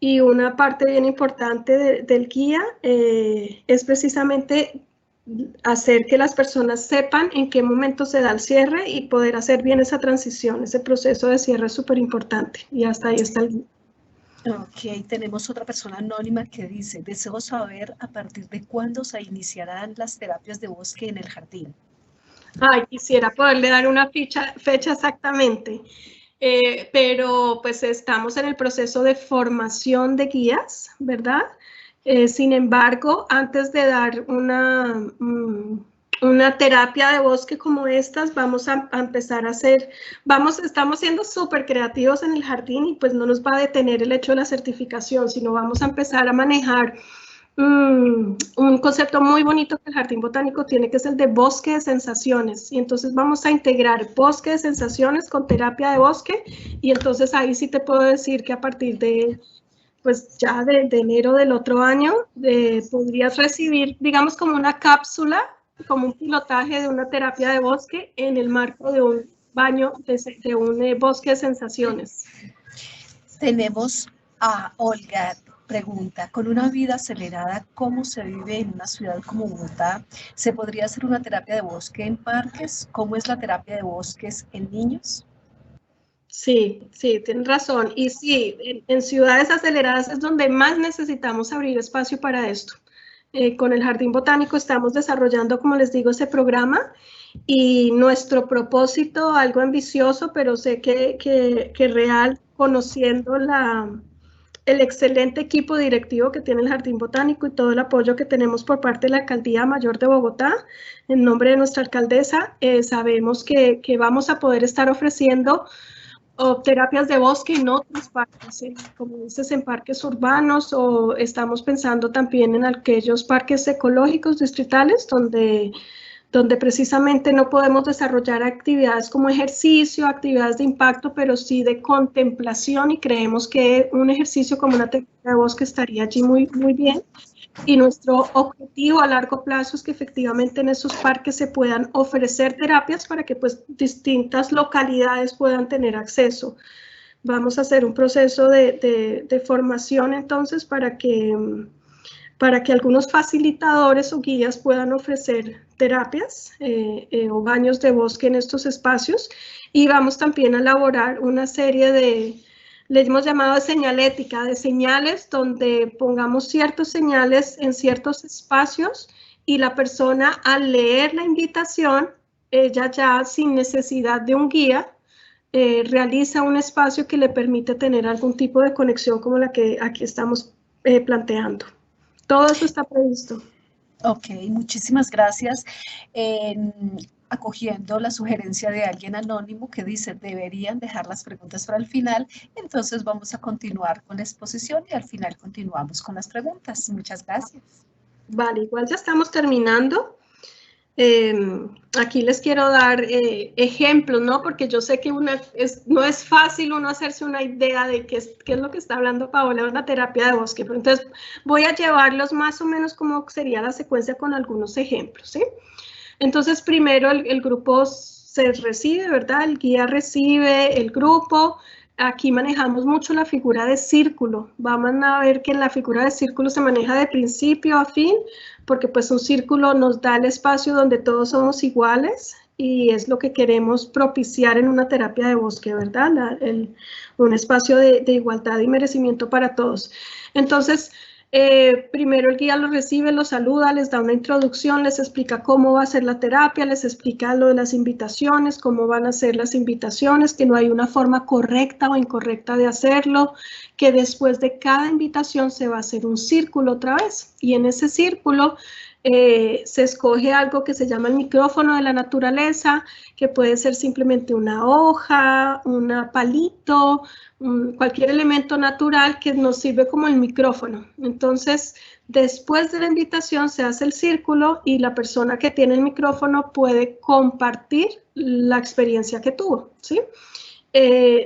y una parte bien importante del guía es precisamente hacer que las personas sepan en qué momento se da el cierre y poder hacer bien esa transición. Ese proceso de cierre es súper importante y hasta ahí está el guía. Ok, tenemos otra persona anónima que dice, deseo saber a partir de cuándo se iniciarán las terapias de bosque en el jardín. Ay, quisiera poderle dar una fecha exactamente, pero pues estamos en el proceso de formación de guías, ¿verdad? Sin embargo, antes de dar una terapia de bosque como estas, vamos a empezar a hacer, estamos siendo súper creativos en el jardín y pues no nos va a detener el hecho de la certificación, sino vamos a empezar a manejar un concepto muy bonito que el Jardín Botánico tiene, que es el de bosque de sensaciones. Y entonces vamos a integrar bosque de sensaciones con terapia de bosque. Y entonces ahí sí te puedo decir que a partir de, pues ya de enero del otro año, podrías recibir, digamos, como una cápsula, como un pilotaje de una terapia de bosque en el marco de un baño, de un bosque de sensaciones. Tenemos a Olga. Pregunta, con una vida acelerada, ¿cómo se vive en una ciudad como Bogotá? ¿Se podría hacer una terapia de bosque en parques? ¿Cómo es la terapia de bosques en niños? Sí, sí, tienes razón. Y sí, en ciudades aceleradas es donde más necesitamos abrir espacio para esto. Con el Jardín Botánico estamos desarrollando, como les digo, ese programa y nuestro propósito, algo ambicioso, pero sé que real, conociendo el excelente equipo directivo que tiene el Jardín Botánico y todo el apoyo que tenemos por parte de la Alcaldía Mayor de Bogotá, en nombre de nuestra alcaldesa, sabemos que vamos a poder estar ofreciendo terapias de bosque en otros parques, como dices, en parques urbanos, o estamos pensando también en aquellos parques ecológicos distritales donde precisamente no podemos desarrollar actividades como ejercicio, actividades de impacto, pero sí de contemplación, y creemos que un ejercicio como una terapia de bosque estaría allí muy, muy bien. Y nuestro objetivo a largo plazo es que efectivamente en esos parques se puedan ofrecer terapias para que pues distintas localidades puedan tener acceso. Vamos a hacer un proceso de formación entonces para que algunos facilitadores o guías puedan ofrecer terapias o baños de bosque en estos espacios, y vamos también a elaborar una serie le hemos llamado de señalética, de señales donde pongamos ciertos señales en ciertos espacios y la persona al leer la invitación, ella ya sin necesidad de un guía, realiza un espacio que le permite tener algún tipo de conexión como la que aquí estamos planteando. Todo eso está previsto. Ok, muchísimas gracias. Acogiendo la sugerencia de alguien anónimo que dice deberían dejar las preguntas para el final, entonces vamos a continuar con la exposición y al final continuamos con las preguntas. Muchas gracias. Vale, igual ya estamos terminando. Aquí les quiero dar ejemplos, ¿no? Porque yo sé que no es fácil uno hacerse una idea de qué es lo que está hablando Paola de una terapia de bosque. Pero entonces voy a llevarlos más o menos como sería la secuencia con algunos ejemplos, ¿sí? Entonces primero el grupo se recibe, ¿verdad? El guía recibe el grupo. Aquí manejamos mucho la figura de círculo. Vamos a ver que la figura de círculo se maneja de principio a fin, porque pues un círculo nos da el espacio donde todos somos iguales y es lo que queremos propiciar en una terapia de bosque, ¿verdad? Un espacio de igualdad y merecimiento para todos. Entonces, primero el guía los recibe, los saluda, les da una introducción, les explica cómo va a ser la terapia, les explica lo de las invitaciones, cómo van a ser las invitaciones, que no hay una forma correcta o incorrecta de hacerlo, que después de cada invitación se va a hacer un círculo otra vez y en ese círculo se escoge algo que se llama el micrófono de la naturaleza, que puede ser simplemente una hoja, un palito, cualquier elemento natural que nos sirve como el micrófono. Entonces, después de la invitación se hace el círculo y la persona que tiene el micrófono puede compartir la experiencia que tuvo, ¿sí?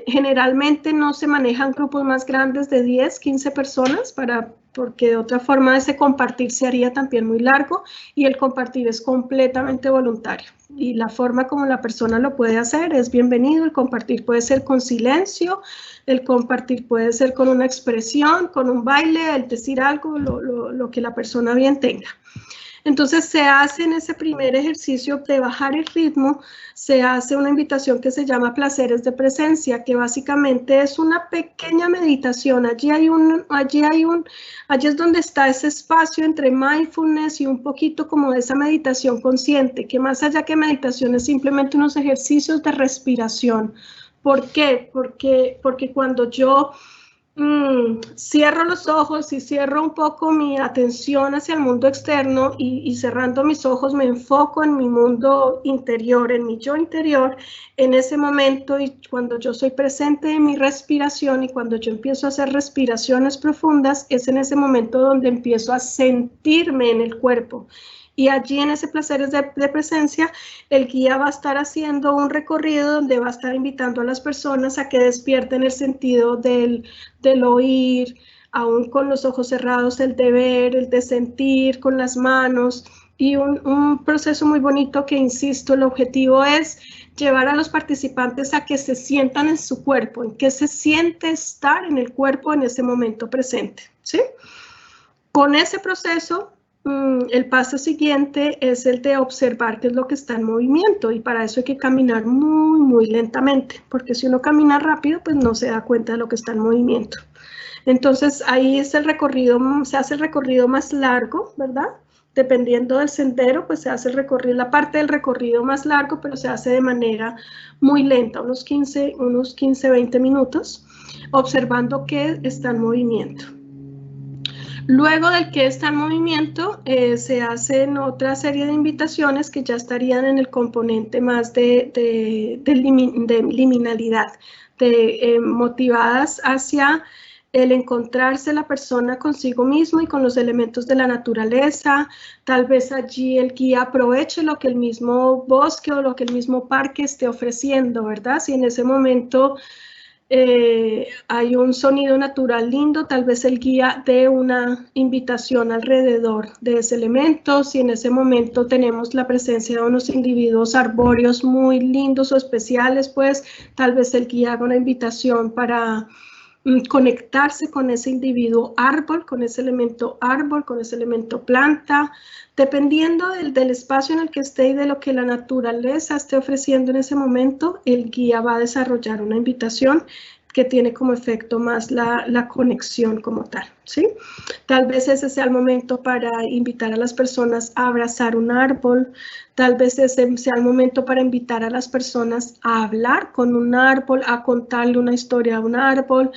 Generalmente no se manejan grupos más grandes de 10, 15 personas porque de otra forma ese compartir se haría también muy largo y el compartir es completamente voluntario y la forma como la persona lo puede hacer es bienvenido. El compartir puede ser con silencio, el compartir puede ser con una expresión, con un baile, el decir algo, lo que la persona bien tenga. Entonces se hace en ese primer ejercicio de bajar el ritmo, se hace una invitación que se llama placeres de presencia, que básicamente es una pequeña meditación. Allí es donde está ese espacio entre mindfulness y un poquito como de esa meditación consciente, que más allá que meditación es simplemente unos ejercicios de respiración. ¿Por qué? Porque cuando yo cierro los ojos y cierro un poco mi atención hacia el mundo externo y cerrando mis ojos me enfoco en mi mundo interior, en mi yo interior, en ese momento y cuando yo soy presente en mi respiración y cuando yo empiezo a hacer respiraciones profundas, es en ese momento donde empiezo a sentirme en el cuerpo. Y allí en ese placeres de presencia, el guía va a estar haciendo un recorrido donde va a estar invitando a las personas a que despierten el sentido del oír, aún con los ojos cerrados, el de ver, el de sentir con las manos. Y un proceso muy bonito que, insisto, el objetivo es llevar a los participantes a que se sientan en su cuerpo, en que se siente estar en el cuerpo en ese momento presente, ¿sí? Con ese proceso, el paso siguiente es el de observar qué es lo que está en movimiento y para eso hay que caminar muy, muy lentamente, porque si uno camina rápido, pues no se da cuenta de lo que está en movimiento. Entonces ahí es el recorrido, se hace el recorrido más largo, ¿verdad? Dependiendo del sendero, pues se hace el recorrido, la parte del recorrido más largo, pero se hace de manera muy lenta, unos 15, 20 minutos, observando que está en movimiento. Luego del que está en movimiento, se hacen otra serie de invitaciones que ya estarían en el componente más de liminalidad, motivadas hacia el encontrarse la persona consigo mismo y con los elementos de la naturaleza. Tal vez allí el guía aproveche lo que el mismo bosque o lo que el mismo parque esté ofreciendo, ¿verdad? Si en ese momento hay un sonido natural lindo, tal vez el guía dé una invitación alrededor de ese elemento. Si en ese momento tenemos la presencia de unos individuos arbóreos muy lindos o especiales, pues tal vez el guía haga una invitación para conectarse con ese individuo árbol, con ese elemento planta, dependiendo del espacio en el que esté y de lo que la naturaleza esté ofreciendo en ese momento, el guía va a desarrollar una invitación que tiene como efecto más la conexión como tal, ¿sí? Tal vez ese sea el momento para invitar a las personas a abrazar un árbol, tal vez ese sea el momento para invitar a las personas a hablar con un árbol, a contarle una historia a un árbol,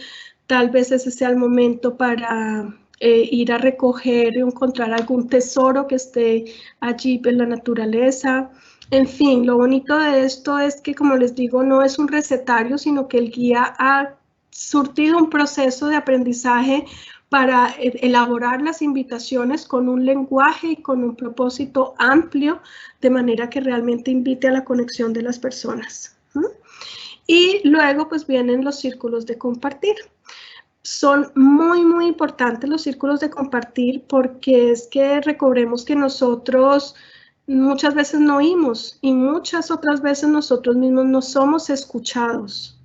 tal vez ese sea el momento para ir a recoger y encontrar algún tesoro que esté allí en la naturaleza. En fin, lo bonito de esto es que, como les digo, no es un recetario, sino que el guía ha surtido un proceso de aprendizaje para elaborar las invitaciones con un lenguaje y con un propósito amplio, de manera que realmente invite a la conexión de las personas. Y luego pues vienen los círculos de compartir. Son muy, muy importantes los círculos de compartir porque es que recordemos que nosotros muchas veces no oímos y muchas otras veces nosotros mismos no somos escuchados.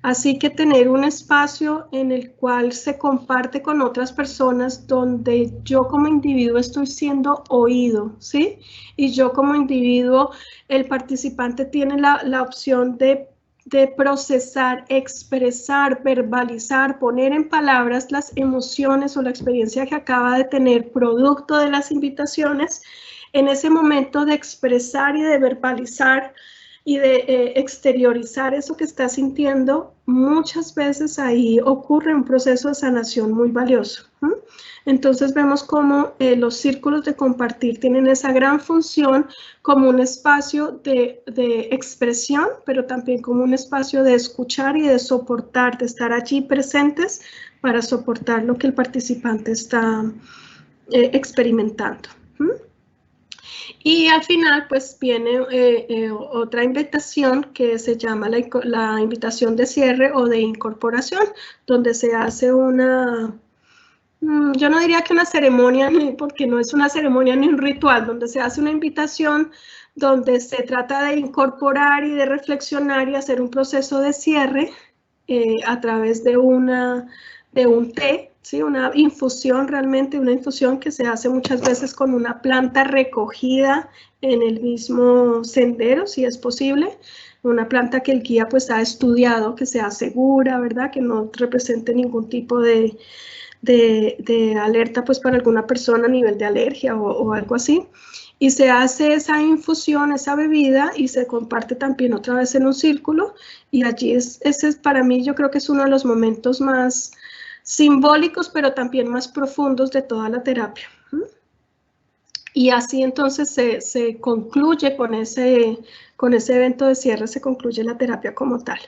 Así que tener un espacio en el cual se comparte con otras personas donde yo como individuo estoy siendo oído, ¿sí? Y yo como individuo, el participante tiene la opción de procesar, expresar, verbalizar, poner en palabras las emociones o la experiencia que acaba de tener producto de las invitaciones. En ese momento de expresar y de verbalizar y de exteriorizar eso que está sintiendo, muchas veces ahí ocurre un proceso de sanación muy valioso. Entonces vemos cómo los círculos de compartir tienen esa gran función como un espacio de expresión, pero también como un espacio de escuchar y de soportar, de estar allí presentes para soportar lo que el participante está experimentando. Y al final pues viene otra invitación que se llama la invitación de cierre o de incorporación, donde se hace una, yo no diría que una ceremonia, porque no es una ceremonia ni un ritual, donde se hace una invitación donde se trata de incorporar y de reflexionar y hacer un proceso de cierre a través de un té, ¿sí? Una infusión, realmente una infusión que se hace muchas veces con una planta recogida en el mismo sendero, si es posible, una planta que el guía pues ha estudiado, que sea segura, ¿verdad? Que no represente ningún tipo de alerta pues para alguna persona a nivel de alergia o algo así. Y se hace esa infusión, esa bebida, y se comparte también otra vez en un círculo. Y allí ese es para mí, yo creo que es uno de los momentos más simbólicos, pero también más profundos de toda la terapia. Y así entonces se concluye con ese evento de cierre, se concluye la terapia como tal.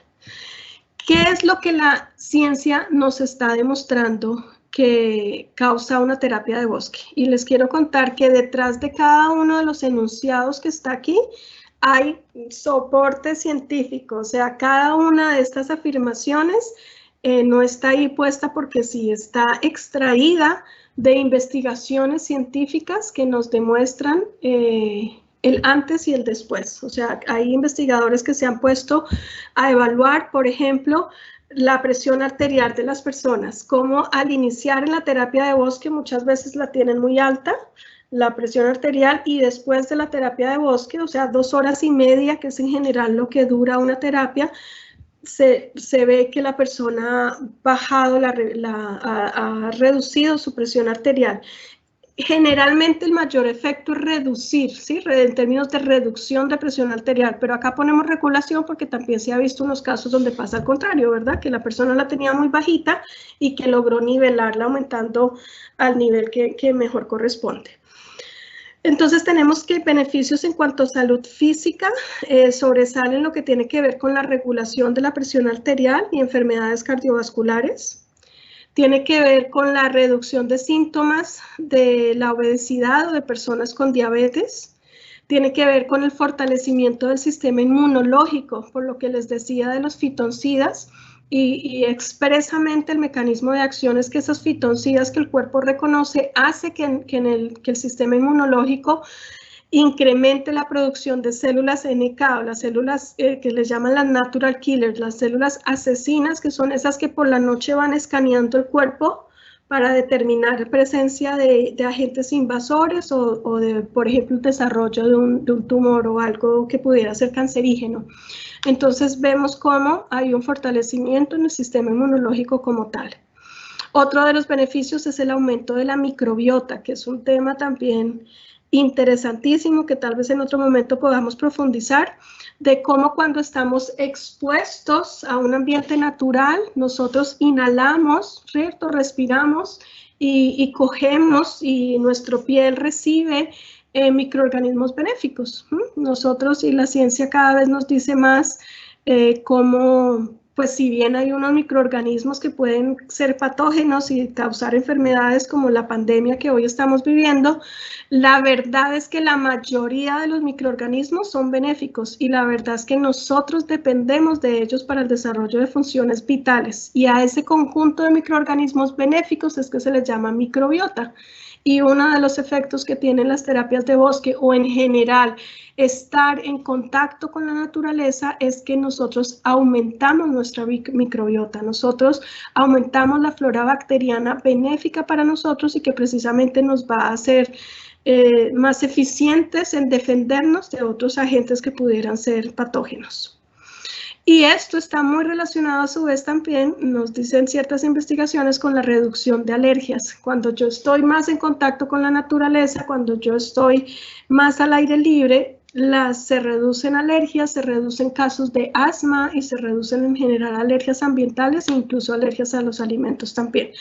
¿Qué es lo que la ciencia nos está demostrando que causa una terapia de bosque? Y les quiero contar que detrás de cada uno de los enunciados que está aquí hay soporte científico, o sea, cada una de estas afirmaciones no está ahí puesta porque sí, está extraída de investigaciones científicas que nos demuestran el antes y el después. O sea, hay investigadores que se han puesto a evaluar, por ejemplo, la presión arterial de las personas, como al iniciar en la terapia de bosque muchas veces la tienen muy alta, la presión arterial, y después de la terapia de bosque, o sea, 2 horas y media, que es en general lo que dura una terapia, se ve que la persona ha bajado, ha reducido su presión arterial. Generalmente el mayor efecto es reducir, ¿sí? En términos de reducción de presión arterial, pero acá ponemos regulación porque también se ha visto unos casos donde pasa al contrario, ¿verdad? Que la persona la tenía muy bajita y que logró nivelarla aumentando al nivel que mejor corresponde. Entonces tenemos que beneficios en cuanto a salud física sobresalen lo que tiene que ver con la regulación de la presión arterial y enfermedades cardiovasculares. Tiene que ver con la reducción de síntomas de la obesidad o de personas con diabetes. Tiene que ver con el fortalecimiento del sistema inmunológico, por lo que les decía de los fitoncidas, y expresamente el mecanismo de acción es que esos fitoncidas que el cuerpo reconoce hace que el sistema inmunológico incremente la producción de células NK, o las células que les llaman las natural killers, las células asesinas, que son esas que por la noche van escaneando el cuerpo para determinar presencia de agentes invasores o de, por ejemplo, el desarrollo de un tumor o algo que pudiera ser cancerígeno. Entonces vemos cómo hay un fortalecimiento en el sistema inmunológico como tal. Otro de los beneficios es el aumento de la microbiota, que es un tema también interesantísimo que tal vez en otro momento podamos profundizar, de cómo cuando estamos expuestos a un ambiente natural, nosotros inhalamos, ¿cierto? Respiramos y cogemos y nuestra piel recibe microorganismos benéficos. Nosotros y la ciencia cada vez nos dice más cómo pues si bien hay unos microorganismos que pueden ser patógenos y causar enfermedades como la pandemia que hoy estamos viviendo, la verdad es que la mayoría de los microorganismos son benéficos y la verdad es que nosotros dependemos de ellos para el desarrollo de funciones vitales, y a ese conjunto de microorganismos benéficos es que se les llama microbiota. Y uno de los efectos que tienen las terapias de bosque, o en general estar en contacto con la naturaleza, es que nosotros aumentamos nuestra microbiota, nosotros aumentamos la flora bacteriana benéfica para nosotros y que precisamente nos va a hacer más eficientes en defendernos de otros agentes que pudieran ser patógenos. Y esto está muy relacionado a su vez también, nos dicen ciertas investigaciones, con la reducción de alergias. Cuando yo estoy más en contacto con la naturaleza, cuando yo estoy más al aire libre, se reducen alergias, se reducen casos de asma y se reducen en general alergias ambientales e incluso alergias a los alimentos también.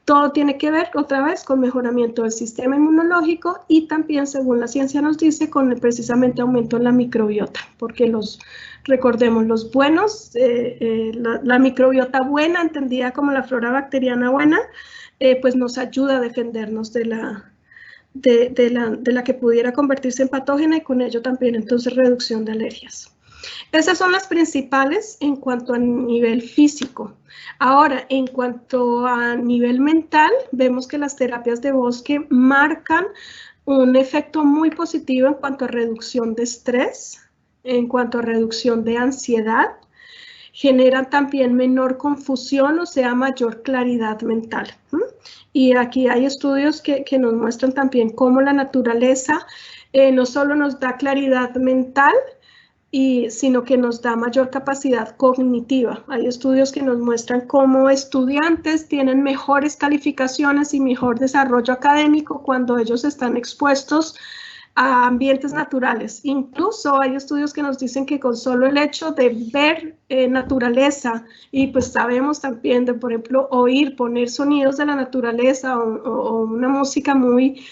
Todo tiene que ver otra vez con mejoramiento del sistema inmunológico y también, según la ciencia nos dice, con el precisamente aumento en la microbiota, porque recordemos, los buenos, la microbiota buena, entendida como la flora bacteriana buena, pues nos ayuda a defendernos de la que pudiera convertirse en patógena, y con ello también entonces reducción de alergias. Esas son las principales en cuanto a nivel físico. Ahora, en cuanto a nivel mental, vemos que las terapias de bosque marcan un efecto muy positivo en cuanto a reducción de estrés, en cuanto a reducción de ansiedad, generan también menor confusión, o sea, mayor claridad mental. Y aquí hay estudios que nos muestran también cómo la naturaleza no solo nos da claridad mental, sino que nos da mayor capacidad cognitiva. Hay estudios que nos muestran cómo estudiantes tienen mejores calificaciones y mejor desarrollo académico cuando ellos están expuestos a ambientes naturales. Incluso hay estudios que nos dicen que con solo el hecho de ver naturaleza, y pues sabemos también de, por ejemplo, poner sonidos de la naturaleza o una música muy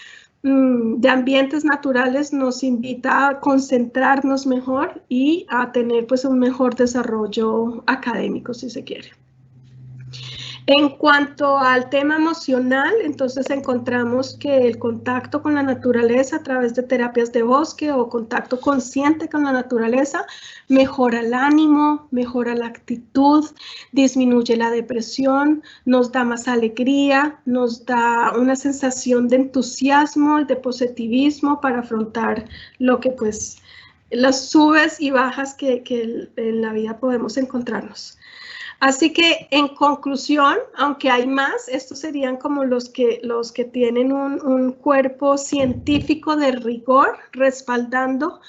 de ambientes naturales, nos invita a concentrarnos mejor y a tener pues un mejor desarrollo académico, si se quiere. En cuanto al tema emocional, entonces encontramos que el contacto con la naturaleza a través de terapias de bosque o contacto consciente con la naturaleza mejora el ánimo, mejora la actitud, disminuye la depresión, nos da más alegría, nos da una sensación de entusiasmo y de positivismo para afrontar lo que pues las subes y bajas que en la vida podemos encontrarnos. Así que, en conclusión, aunque hay más, estos serían como los que tienen un cuerpo científico de rigor respaldando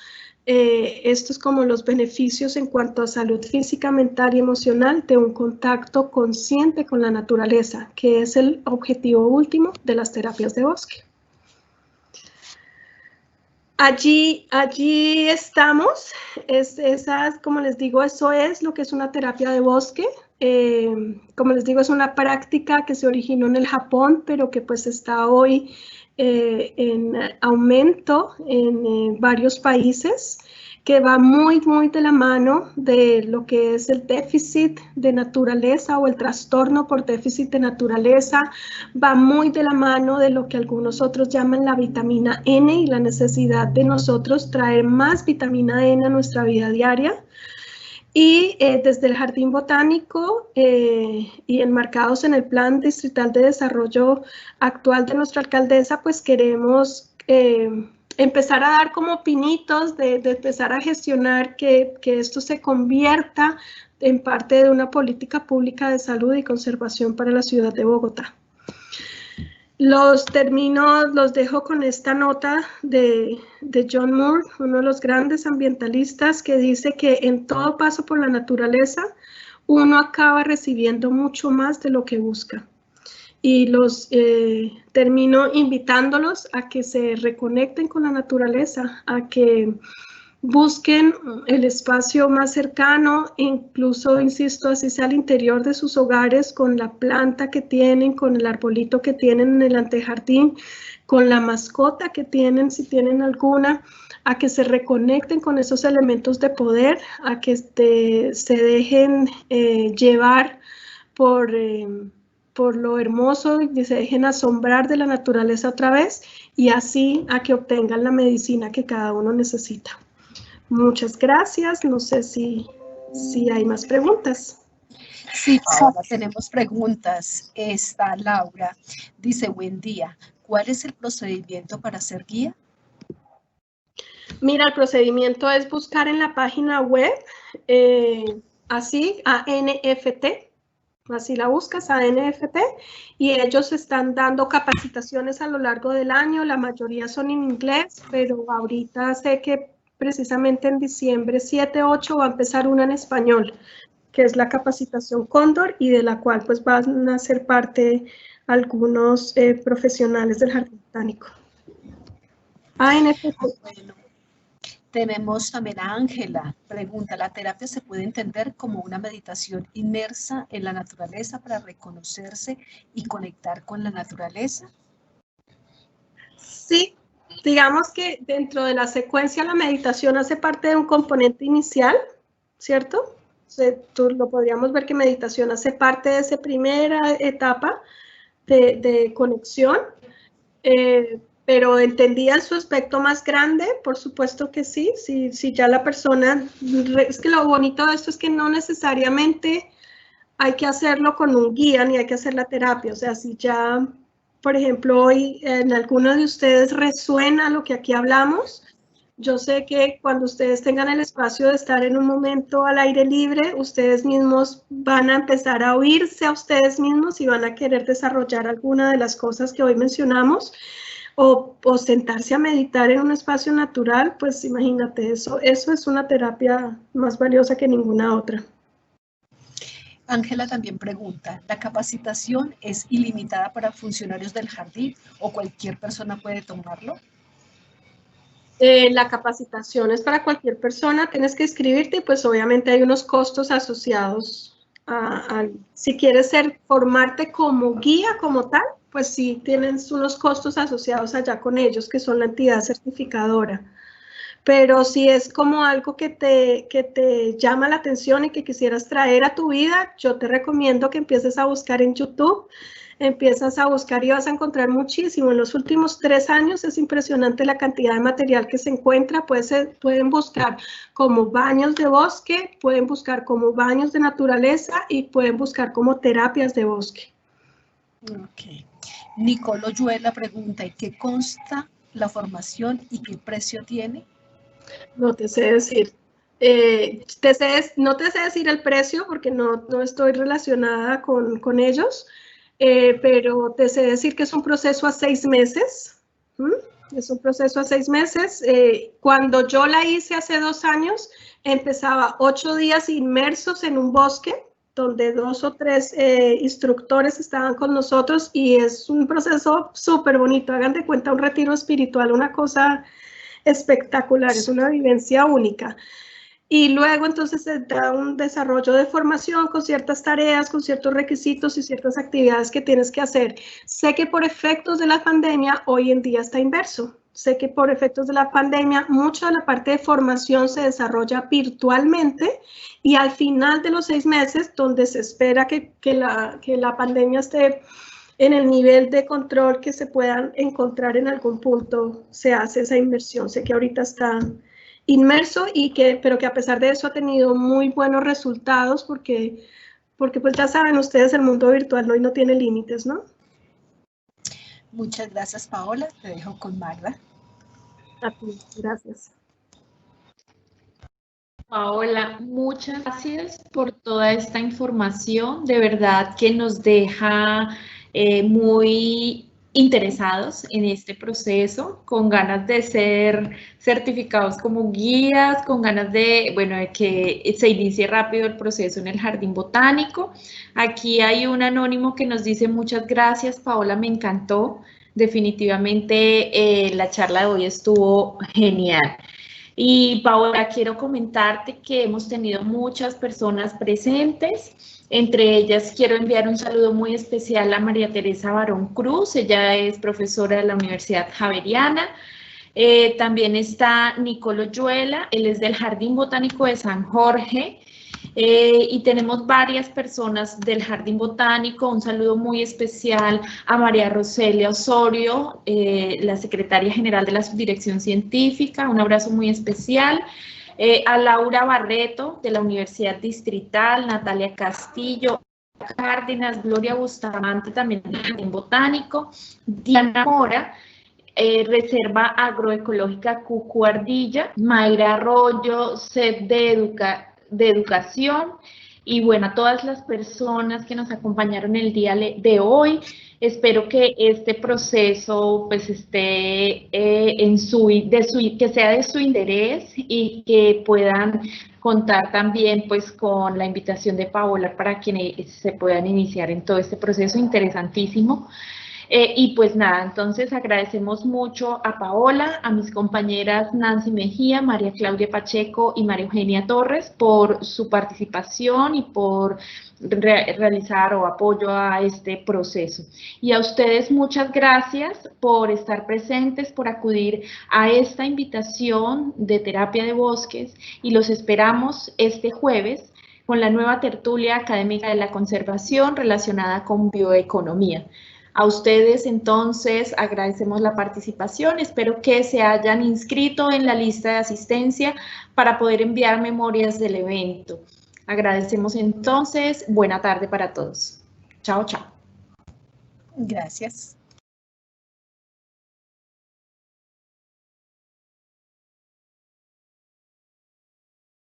estos como los beneficios en cuanto a salud física, mental y emocional de un contacto consciente con la naturaleza, que es el objetivo último de las terapias de bosque. Allí estamos, como les digo, eso es lo que es una terapia de bosque. Como les digo, es una práctica que se originó en el Japón, pero que pues está hoy en aumento en varios países, que va muy de la mano de lo que es el déficit de naturaleza o el trastorno por déficit de naturaleza, va muy de la mano de lo que algunos otros llaman la vitamina N y la necesidad de nosotros traer más vitamina N a nuestra vida diaria. Y desde el Jardín Botánico y enmarcados en el Plan Distrital de Desarrollo actual de nuestra alcaldesa, pues queremos empezar a dar como pinitos de empezar a gestionar que esto se convierta en parte de una política pública de salud y conservación para la ciudad de Bogotá. Los dejo con esta nota de John Moore, uno de los grandes ambientalistas, que dice que en todo paso por la naturaleza uno acaba recibiendo mucho más de lo que busca. Y termino invitándolos a que se reconecten con la naturaleza, a que busquen el espacio más cercano, incluso, insisto, así sea al interior de sus hogares, con la planta que tienen, con el arbolito que tienen en el antejardín, con la mascota que tienen, si tienen alguna, a que se reconecten con esos elementos de poder, a que se dejen llevar por lo hermoso y se dejen asombrar de la naturaleza otra vez, y así a que obtengan la medicina que cada uno necesita. Muchas gracias. No sé si hay más preguntas. Sí, Paola, tenemos preguntas. Está Laura. Dice, buen día. ¿Cuál es el procedimiento para ser guía? Mira, el procedimiento es buscar en la página web, así, ANFT, así la buscas, ANFT, y ellos están dando capacitaciones a lo largo del año, la mayoría son en inglés, pero ahorita sé que precisamente en diciembre 7-8 va a empezar una en español, que es la capacitación Cóndor, y de la cual pues van a ser parte algunos profesionales del Jardín Botánico. ANFT. Bueno, tenemos también a Ángela. Pregunta, ¿la terapia se puede entender como una meditación inmersa en la naturaleza para reconocerse y conectar con la naturaleza? Sí, digamos que dentro de la secuencia la meditación hace parte de un componente inicial, ¿cierto? Tú lo podríamos ver que meditación hace parte de esa primera etapa de conexión, pero entendía en su aspecto más grande, por supuesto que sí, si ya la persona, es que lo bonito de esto es que no necesariamente hay que hacerlo con un guía ni hay que hacer la terapia, o sea, si ya, por ejemplo, hoy en alguno de ustedes resuena lo que aquí hablamos, yo sé que cuando ustedes tengan el espacio de estar en un momento al aire libre, ustedes mismos van a empezar a oírse a ustedes mismos y van a querer desarrollar alguna de las cosas que hoy mencionamos, o sentarse a meditar en un espacio natural, pues imagínate, eso es una terapia más valiosa que ninguna otra. Ángela también pregunta, ¿la capacitación es ilimitada para funcionarios del jardín o cualquier persona puede tomarlo? La capacitación es para cualquier persona, tienes que inscribirte y pues obviamente hay unos costos asociados si quieres formarte como guía como tal, pues sí tienes unos costos asociados allá con ellos, que son la entidad certificadora. Pero si es como algo que te llama la atención y que quisieras traer a tu vida, yo te recomiendo que empieces a buscar en YouTube, empiezas a buscar y vas a encontrar muchísimo. En los últimos 3 años es impresionante la cantidad de material que se encuentra. Pueden buscar como baños de bosque, pueden buscar como baños de naturaleza y pueden buscar como terapias de bosque. Ok. Nicolo Yuela pregunta, ¿y qué consta la formación y qué precio tiene? No te sé decir. No te sé decir el precio porque no estoy relacionada con ellos, pero te sé decir que es un proceso a 6 meses. Es un proceso a 6 meses. Cuando yo la hice hace 2 años, empezaba 8 días inmersos en un bosque, donde 2 o 3 instructores estaban con nosotros, y es un proceso súper bonito. Hagan de cuenta un retiro espiritual, una cosa espectacular, es una vivencia única. Y luego entonces se da un desarrollo de formación con ciertas tareas, con ciertos requisitos y ciertas actividades que tienes que hacer. Sé que por efectos de la pandemia hoy en día está inverso. Sé que por efectos de la pandemia mucha de la parte de formación se desarrolla virtualmente, y al final de los 6 meses, donde se espera que la pandemia esté en el nivel de control que se puedan encontrar en algún punto, se hace esa inversión. Sé que ahorita está inmerso, pero que a pesar de eso ha tenido muy buenos resultados porque pues ya saben ustedes, el mundo virtual hoy no tiene límites, ¿no? Muchas gracias, Paola. Te dejo con Magda. A ti, gracias. Paola, muchas gracias por toda esta información. De verdad que nos deja muy interesados en este proceso, con ganas de ser certificados como guías, con ganas de, bueno, de que se inicie rápido el proceso en el Jardín Botánico. Aquí hay un anónimo que nos dice muchas gracias, Paola, me encantó. Definitivamente la charla de hoy estuvo genial. Y Paola, quiero comentarte que hemos tenido muchas personas presentes. Entre ellas quiero enviar un saludo muy especial a María Teresa Barón Cruz. Ella es profesora de la Universidad Javeriana. También está Nicolo Yuela, él es del Jardín Botánico de San Jorge. Y tenemos varias personas del Jardín Botánico. Un saludo muy especial a María Roselia Osorio, la secretaria general de la Subdirección Científica. Un abrazo muy especial. A Laura Barreto, de la Universidad Distrital, Natalia Castillo, Cárdenas, Gloria Bustamante, también del Jardín Botánico, Diana Mora, Reserva Agroecológica Cucuardilla, Mayra Arroyo, SED de Educación, y bueno, a todas las personas que nos acompañaron el día de hoy. Espero que este proceso pues esté que sea de su interés y que puedan contar también pues con la invitación de Paola para quienes se puedan iniciar en todo este proceso interesantísimo. Y pues nada, entonces agradecemos mucho a Paola, a mis compañeras Nancy Mejía, María Claudia Pacheco y María Eugenia Torres por su participación y por realizar o apoyo a este proceso. Y a ustedes muchas gracias por estar presentes, por acudir a esta invitación de terapia de bosques, y los esperamos este jueves con la nueva tertulia académica de la conservación relacionada con bioeconomía. A ustedes entonces agradecemos la participación, espero que se hayan inscrito en la lista de asistencia para poder enviar memorias del evento. Agradecemos entonces, buena tarde para todos. Chao, chao. Gracias.